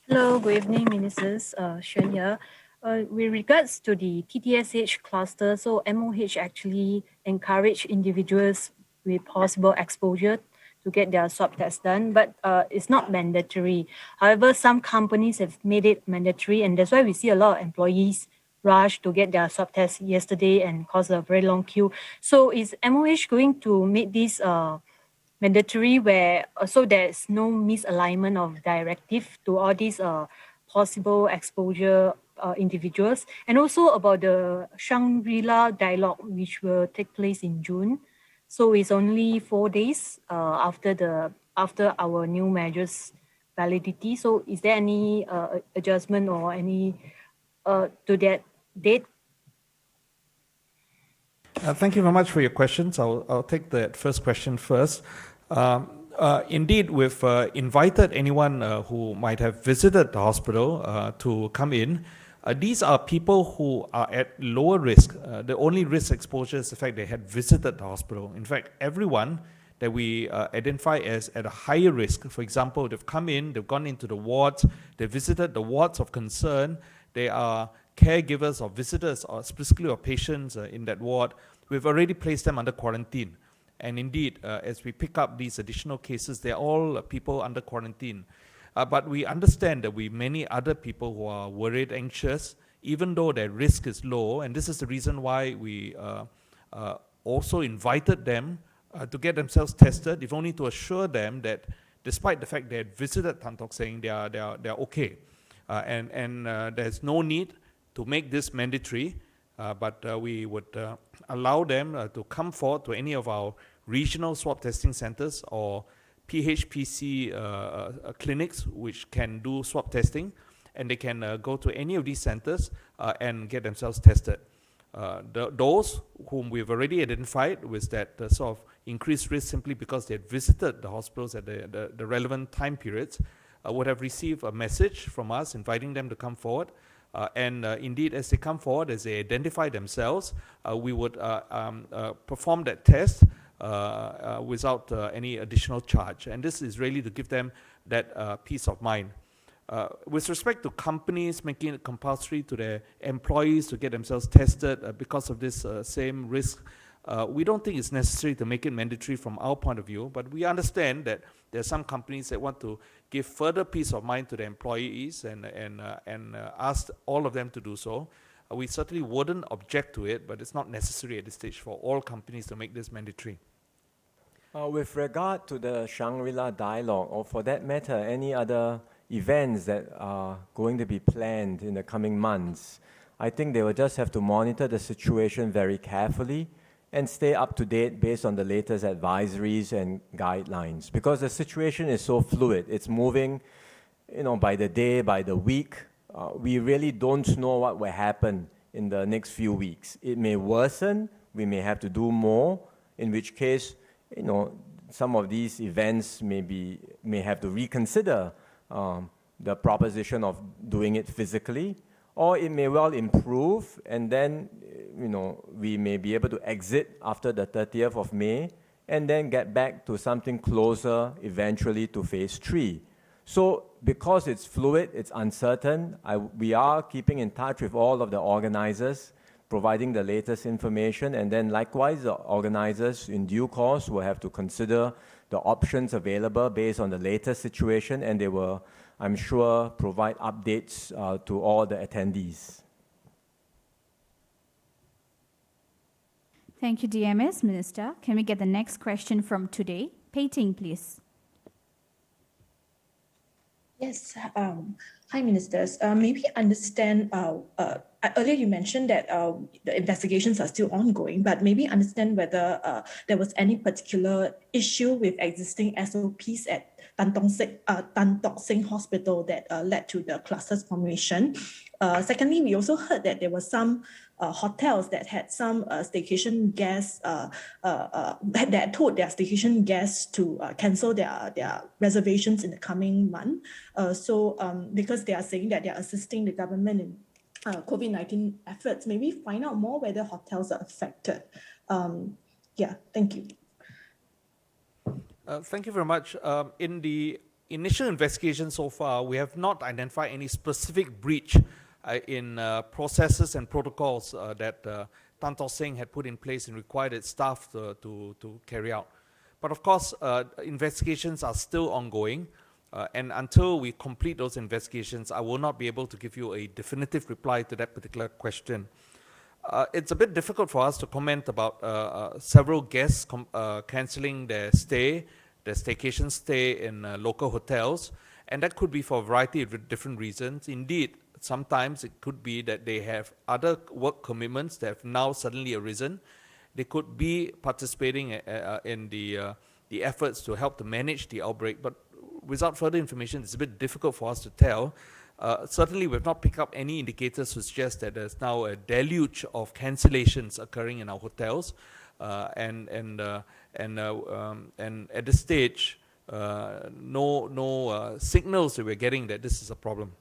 Hello, good evening, Ministers. Xuan here. With regards to the TTSH cluster, so MOH actually encourage individuals with possible exposure to get their swab test done, but it's not mandatory. However, some companies have made it mandatory, and that's why we see a lot of employees rush to get their swab test yesterday and cause a very long queue. So is MOH going to make this mandatory where so there's no misalignment of directive to all these possible exposure individuals? And also about the Shangri-La dialogue, which will take place in June. So it's only 4 days after our new measures validity. So is there any adjustment or any to that date? Thank you very much for your questions. I'll take that first question first. Indeed, we've invited anyone who might have visited the hospital to come in. These are people who are at lower risk. The only risk exposure is the fact they had visited the hospital. In fact, everyone that we identify as at a higher risk, for example, they've come in, they've gone into the wards, they visited the wards of concern, they are caregivers or visitors or specifically or patients in that ward, we've already placed them under quarantine. And indeed, as we pick up these additional cases, they're all people under quarantine. But we understand that many other people who are worried, anxious, even though their risk is low, and this is the reason why we also invited them to get themselves tested, if only to assure them that despite the fact they had visited Tan Tock Seng, they are okay. And there's no need to make this mandatory. but we would allow them to come forward to any of our regional swab testing centers or PHPC clinics which can do swab testing, and they can go to any of these centers and get themselves tested. Those whom we've already identified with that sort of increased risk simply because they had visited the hospitals at the relevant time periods would have received a message from us inviting them to come forward. And indeed, as they come forward, as they identify themselves, we would perform that test without any additional charge. And this is really to give them that peace of mind. With respect to companies making it compulsory to their employees to get themselves tested because of this same risk, we don't think it's necessary to make it mandatory from our point of view, but we understand that there are some companies that want to give further peace of mind to their employees and ask all of them to do so. We certainly wouldn't object to it, but it's not necessary at this stage for all companies to make this mandatory. With regard to the Shangri-La dialogue, or for that matter, any other events that are going to be planned in the coming months, I think they will just have to monitor the situation very carefully and stay up to date based on the latest advisories and guidelines. Because the situation is so fluid, it's moving, by the day, by the week. We really don't know what will happen in the next few weeks. It may worsen, we may have to do more, in which case, some of these events may have to reconsider the proposition of doing it physically, or it may well improve, and then, we may be able to exit after the 30th of May, and then get back to something closer eventually to phase 3. So because it's fluid, it's uncertain, we are keeping in touch with all of the organizers, providing the latest information, and then likewise the organizers in due course will have to consider the options available based on the latest situation, and they will, I'm sure, provide updates to all the attendees. Thank you, DMS. Minister, can we get the next question from today? Pei Ting, please. Yes. Hi, ministers. Maybe understand, earlier you mentioned that the investigations are still ongoing, but maybe understand whether there was any particular issue with existing SOPs at Tan Tock Seng Hospital that led to the clusters formation. Secondly, we also heard that there were some hotels that had some staycation guests that told their staycation guests to cancel their reservations in the coming month. Because they are saying that they are assisting the government in COVID-19 efforts, maybe find out more whether hotels are affected. Thank you. Thank you very much. In the initial investigation so far, we have not identified any specific breach in processes and protocols that Tan Tock Seng had put in place and required its staff to carry out. But of course, investigations are still ongoing, and until we complete those investigations, I will not be able to give you a definitive reply to that particular question. It's a bit difficult for us to comment about several guests cancelling their staycation stay in local hotels, and that could be for a variety of different reasons. Indeed, sometimes it could be that they have other work commitments that have now suddenly arisen. They could be participating in the efforts to help to manage the outbreak, but without further information, it's a bit difficult for us to tell. Certainly, we've not picked up any indicators to suggest that there's now a deluge of cancellations occurring in our hotels, and at this stage, no signals that we're getting that this is a problem.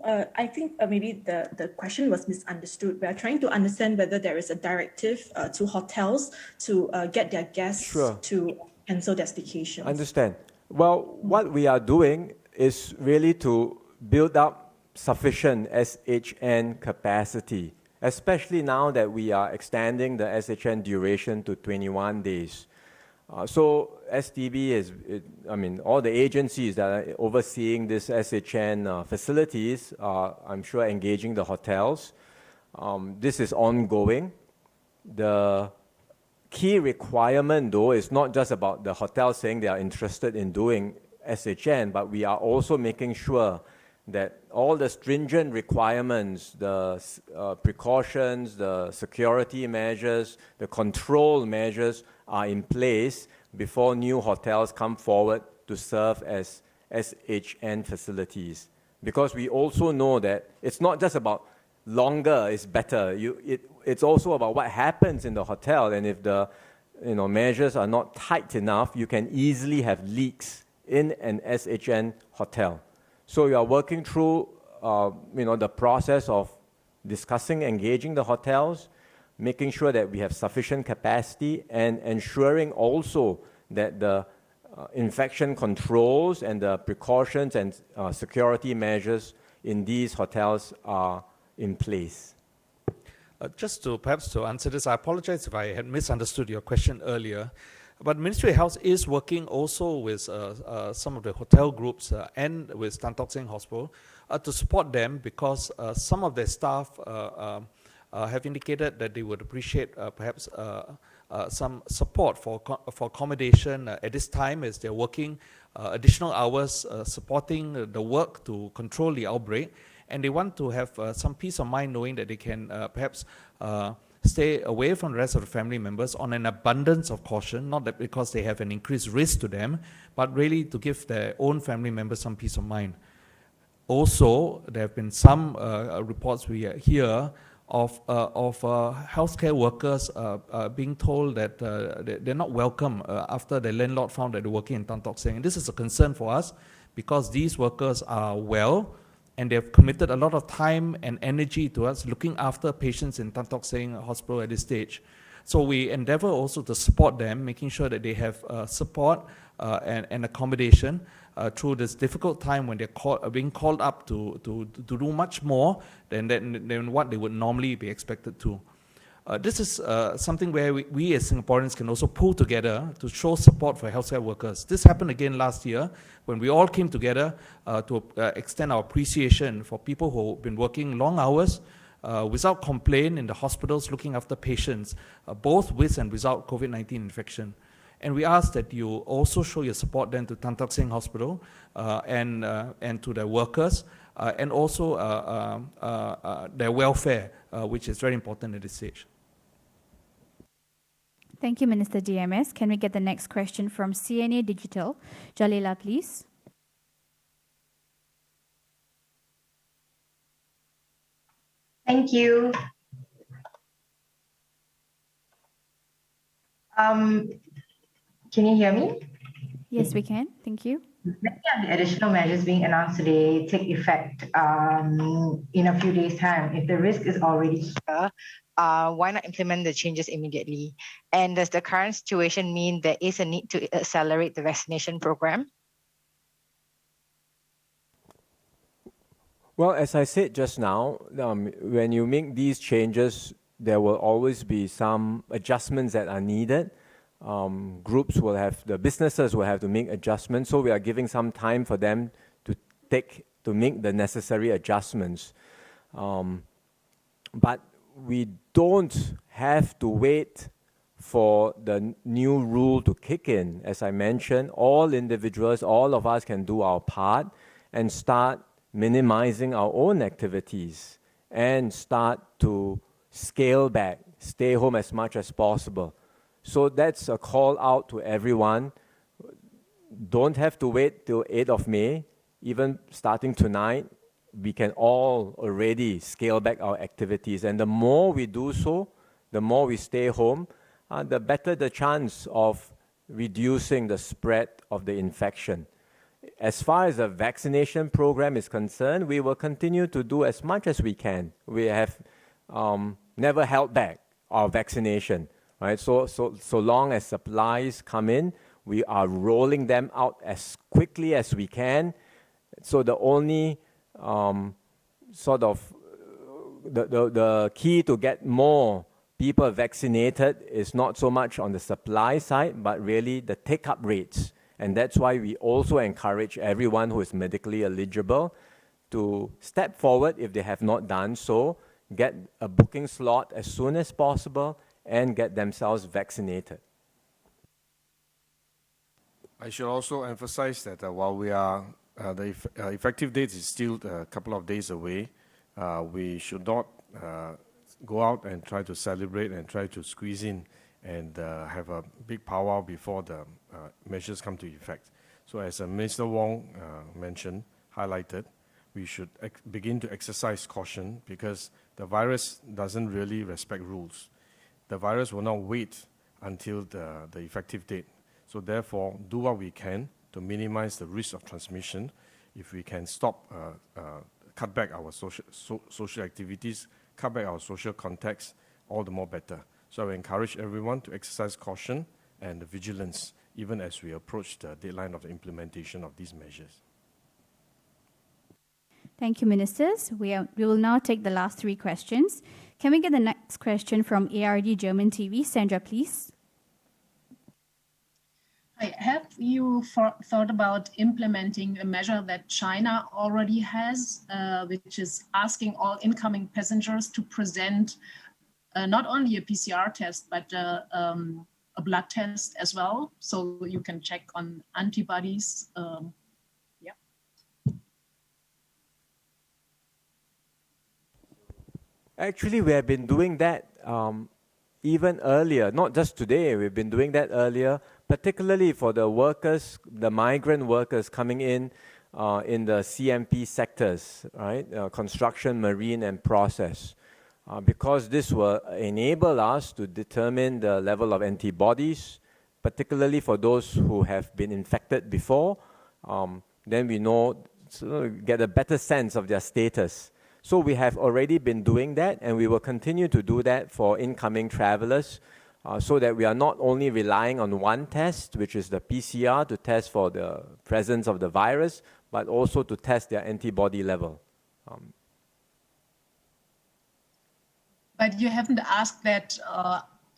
I think maybe the question was misunderstood. We are trying to understand whether there is a directive to hotels to get their guests to cancel their staycations. Understand. Well, what we are doing is really to build up sufficient SHN capacity, especially now that we are extending the SHN duration to 21 days. So STB is, all the agencies that are overseeing this SHN facilities are, I'm sure, engaging the hotels. This is ongoing. The key requirement, though, is not just about the hotels saying they are interested in doing SHN, but we are also making sure that all the stringent requirements, the precautions, the security measures, the control measures are in place before new hotels come forward to serve as SHN facilities. Because we also know that it's not just about longer is better. It's also about what happens in the hotel, and if the measures are not tight enough, you can easily have leaks in an SHN hotel. So we are working through the process of discussing, engaging the hotels, making sure that we have sufficient capacity, and ensuring also that the infection controls and the precautions and security measures in these hotels are in place. Just to perhaps to answer this, I apologize if I had misunderstood your question earlier. But Ministry of Health is working also with some of the hotel groups and with Tan Tock Seng Hospital to support them, because some of their staff have indicated that they would appreciate perhaps some support for accommodation at this time as they're working additional hours supporting the work to control the outbreak. And they want to have some peace of mind knowing that they can perhaps stay away from the rest of the family members on an abundance of caution, not that because they have an increased risk to them, but really to give their own family members some peace of mind. Also, there have been some reports we hear of healthcare workers being told that they're not welcome after their landlord found that they're working in Tan Tock Seng. And this is a concern for us because these workers are well, and they've committed a lot of time and energy to us looking after patients in Tan Tock Seng Hospital at this stage. So we endeavor also to support them, making sure that they have support and accommodation through this difficult time when they're being called up to do much more than what they would normally be expected to. This is something where we as Singaporeans can also pull together to show support for healthcare workers. This happened again last year when we all came together to extend our appreciation for people who have been working long hours without complaint in the hospitals looking after patients, both with and without COVID-19 infection. And we ask that you also show your support then to Tan Tock Seng Hospital and to their workers and also their welfare, which is very important at this stage. Thank you, Minister DMS. Can we get the next question from CNA Digital? Jalila, please. Thank you. Can you hear me? Yes, we can. Thank you. Many of the additional measures being announced today take effect in a few days' time. If the risk is already here, why not implement the changes immediately? And does the current situation mean there is a need to accelerate the vaccination program? Well, as I said just now, when you make these changes, there will always be some adjustments that are needed. Groups will have, the businesses will have to make adjustments, so we are giving some time for them to make the necessary adjustments. But we don't have to wait for the new rule to kick in. As I mentioned, all individuals, all of us can do our part and start minimizing our own activities and start to scale back, stay home as much as possible. So that's a call out to everyone. Don't have to wait till 8th of May. Even starting tonight, we can all already scale back our activities. And the more we do so, the more we stay home, the better the chance of reducing the spread of the infection. As far as the vaccination program is concerned, we will continue to do as much as we can. We have never held back our vaccination. Right? So long as supplies come in, we are rolling them out as quickly as we can. So the only the key to get more people vaccinated is not so much on the supply side, but really the take-up rates. And that's why we also encourage everyone who is medically eligible to step forward if they have not done so, get a booking slot as soon as possible, and get themselves vaccinated. I should also emphasize that while we are the effective date is still a couple of days away. We should not go out and try to celebrate and try to squeeze in and have a big powwow before the measures come to effect. So as Minister Wong highlighted, we should begin to exercise caution because the virus doesn't really respect rules. The virus will not wait until the effective date. So therefore, do what we can to minimize the risk of transmission. If we can stop, cut back our social activities, cut back our social contacts, all the more better. So I encourage everyone to exercise caution and vigilance, even as we approach the deadline of the implementation of these measures. Thank you, Ministers. We will now take the last 3 questions. Can we get the next question from ARD German TV? Sandra, please. Hi. Have you thought about implementing a measure that China already has, which is asking all incoming passengers to present not only a PCR test, but a blood test as well, so you can check on antibodies? Actually, we have been doing that even earlier, not just today. We've been doing that earlier, particularly for the workers, the migrant workers coming in the CMP sectors, right? Construction, marine, and process. Because this will enable us to determine the level of antibodies, particularly for those who have been infected before. Then we know, get a better sense of their status. So we have already been doing that, and we will continue to do that for incoming travelers, so that we are not only relying on one test, which is the PCR, to test for the presence of the virus, but also to test their antibody level. But you haven't asked that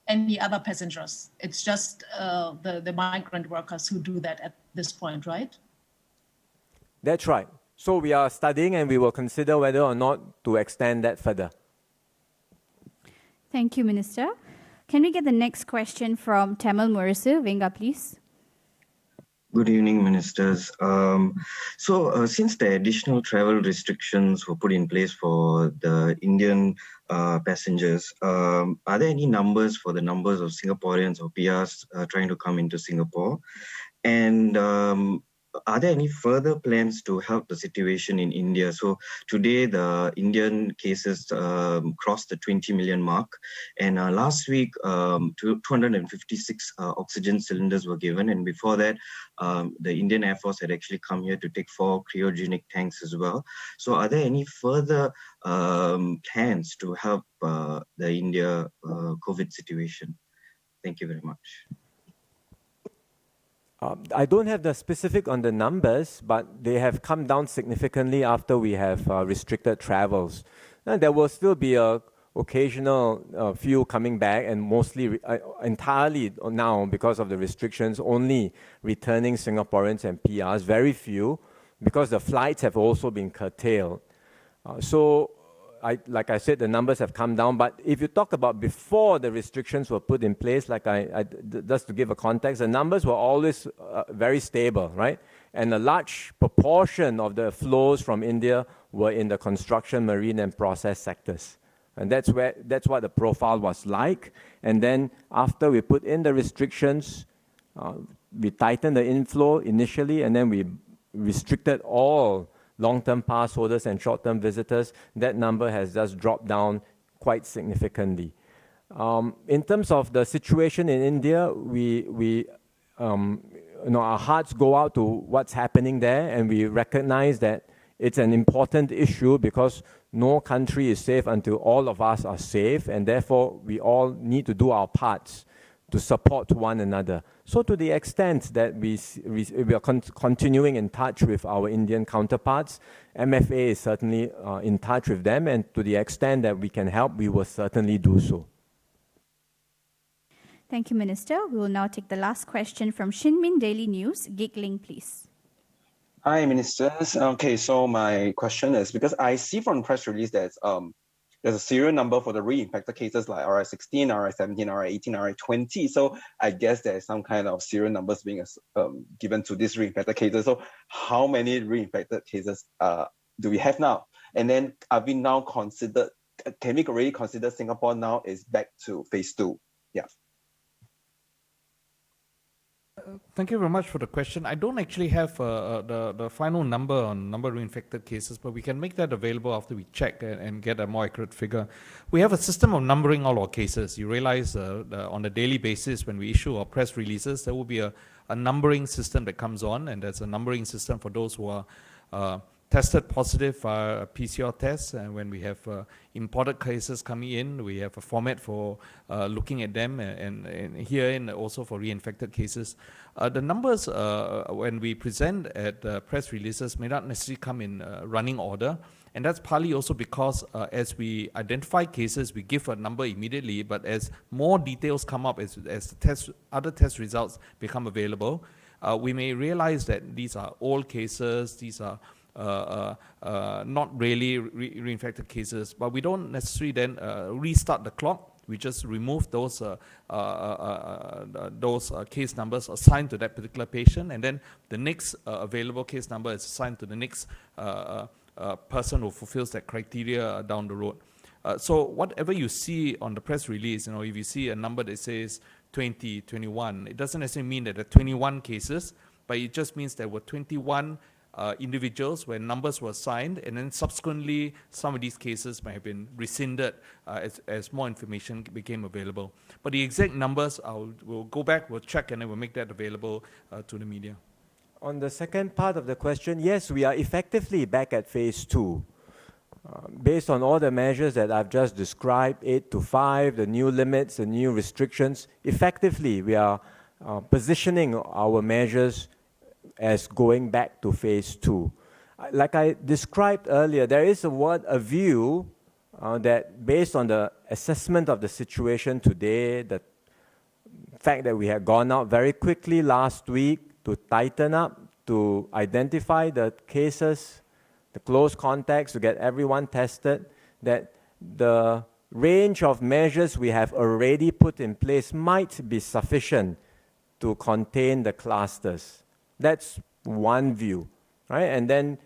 any other passengers. It's just the migrant workers who do that at this point, right? That's right. So we are studying, and we will consider whether or not to extend that further. Thank you, Minister. Can we get the next question from Tamil Murisu? Venga, please. Good evening, Ministers. Since the additional travel restrictions were put in place for the Indian passengers, are there any numbers for the numbers of Singaporeans or PRs trying to come into Singapore? And are there any further plans to help the situation in India? So today, the Indian cases crossed the 20 million mark. And last week, 256 oxygen cylinders were given. And before that, the Indian Air Force had actually come here to take 4 cryogenic tanks as well. So are there any further plans to help the India COVID situation? Thank you very much. I don't have the specific on the numbers, but they have come down significantly after we have restricted travels. There will still be a occasional few coming back, and mostly entirely now, because of the restrictions, only returning Singaporeans and PRs, very few, because the flights have also been curtailed. Like I said, the numbers have come down, but if you talk about before the restrictions were put in place, just to give a context, the numbers were always very stable, right? And a large proportion of the flows from India were in the construction, marine, and process sectors. And that's what the profile was like. And then after we put in the restrictions, we tightened the inflow initially, and then we restricted all long-term pass holders and short-term visitors. That number has just dropped down quite significantly. In terms of the situation in India, our hearts go out to what's happening there, and we recognize that it's an important issue because no country is safe until all of us are safe, and therefore we all need to do our parts to support one another. So to the extent that we are continuing in touch with our Indian counterparts, MFA is certainly in touch with them, and to the extent that we can help, we will certainly do so. Thank you, Minister. We will now take the last question from Shinmin Daily News. Gigling, please. Hi, Ministers. Okay, so my question is, because I see from press release that there's a serial number for the reinfected cases like RI16, RI17, RI18, RI20. So I guess there's some kind of serial numbers being given to these reinfected cases. So how many reinfected cases do we have now? And then are we now considered, can we already consider Singapore now is back to phase 2? Yeah. Thank you very much for the question. I don't actually have the final number on number of reinfected cases, but we can make that available after we check and get a more accurate figure. We have a system of numbering all our cases. You realize on a daily basis when we issue our press releases, there will be a numbering system that comes on, and there's a numbering system for those who are tested positive via PCR tests, and when we have imported cases coming in, we have a format for looking at them, and here and also for reinfected cases. The numbers when we present at press releases may not necessarily come in running order, and that's partly also because as we identify cases, we give a number immediately, but as more details come up, as the other test results become available, we may realize that these are old cases, these are not really reinfected cases, but we don't necessarily then restart the clock. We just remove those case numbers assigned to that particular patient, and then the next available case number is assigned to the next person who fulfills that criteria down the road. So whatever you see on the press release, if you see a number that says 20, 21, it doesn't necessarily mean that there are 21 cases, but it just means there were 21 individuals where numbers were assigned, and then subsequently some of these cases may have been rescinded as more information became available. But the exact numbers, we'll go back, we'll check, and then we'll make that available to the media. On the second part of the question, yes, we are effectively back at phase 2. Based on all the measures that I've just described, 8 to 5, the new limits, the new restrictions, effectively we are positioning our measures as going back to phase 2. Like I described earlier, there is a view that based on the assessment of the situation today, the fact that we had gone out very quickly last week to tighten up, to identify the cases, the close contacts, to get everyone tested, that the range of measures we have already put in place might be sufficient to contain the clusters. That's one view, right? And then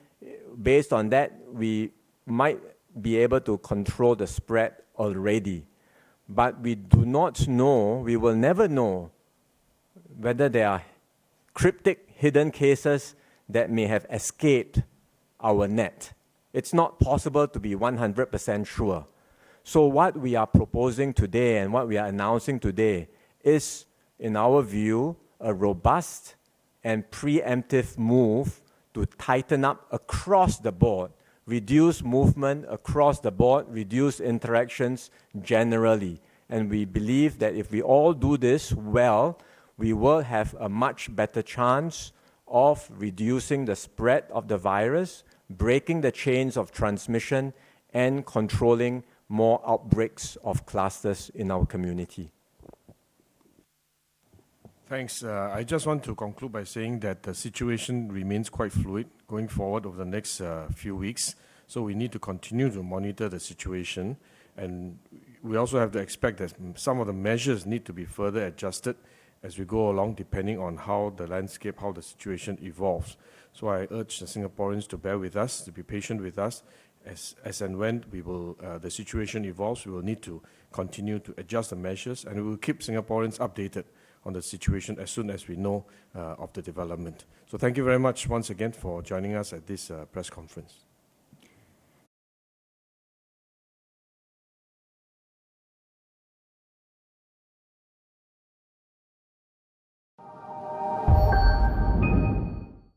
based on that, we might be able to control the spread already. But we do not know, we will never know whether there are cryptic hidden cases that may have escaped our net. It's not possible to be 100% sure. So what we are proposing today and what we are announcing today is, in our view, a robust and preemptive move to tighten up across the board, reduce movement across the board, reduce interactions generally. And we believe that if we all do this well, we will have a much better chance of reducing the spread of the virus, breaking the chains of transmission, and controlling more outbreaks of clusters in our community. Thanks. I just want to conclude by saying that the situation remains quite fluid going forward over the next few weeks. So we need to continue to monitor the situation. And we also have to expect that some of the measures need to be further adjusted as we go along, depending on how the landscape, how the situation evolves. So I urge the Singaporeans to bear with us, to be patient with us. As and when the situation evolves, we will need to continue to adjust the measures, and we will keep Singaporeans updated on the situation as soon as we know of the development. So thank you very much once again for joining us at this press conference.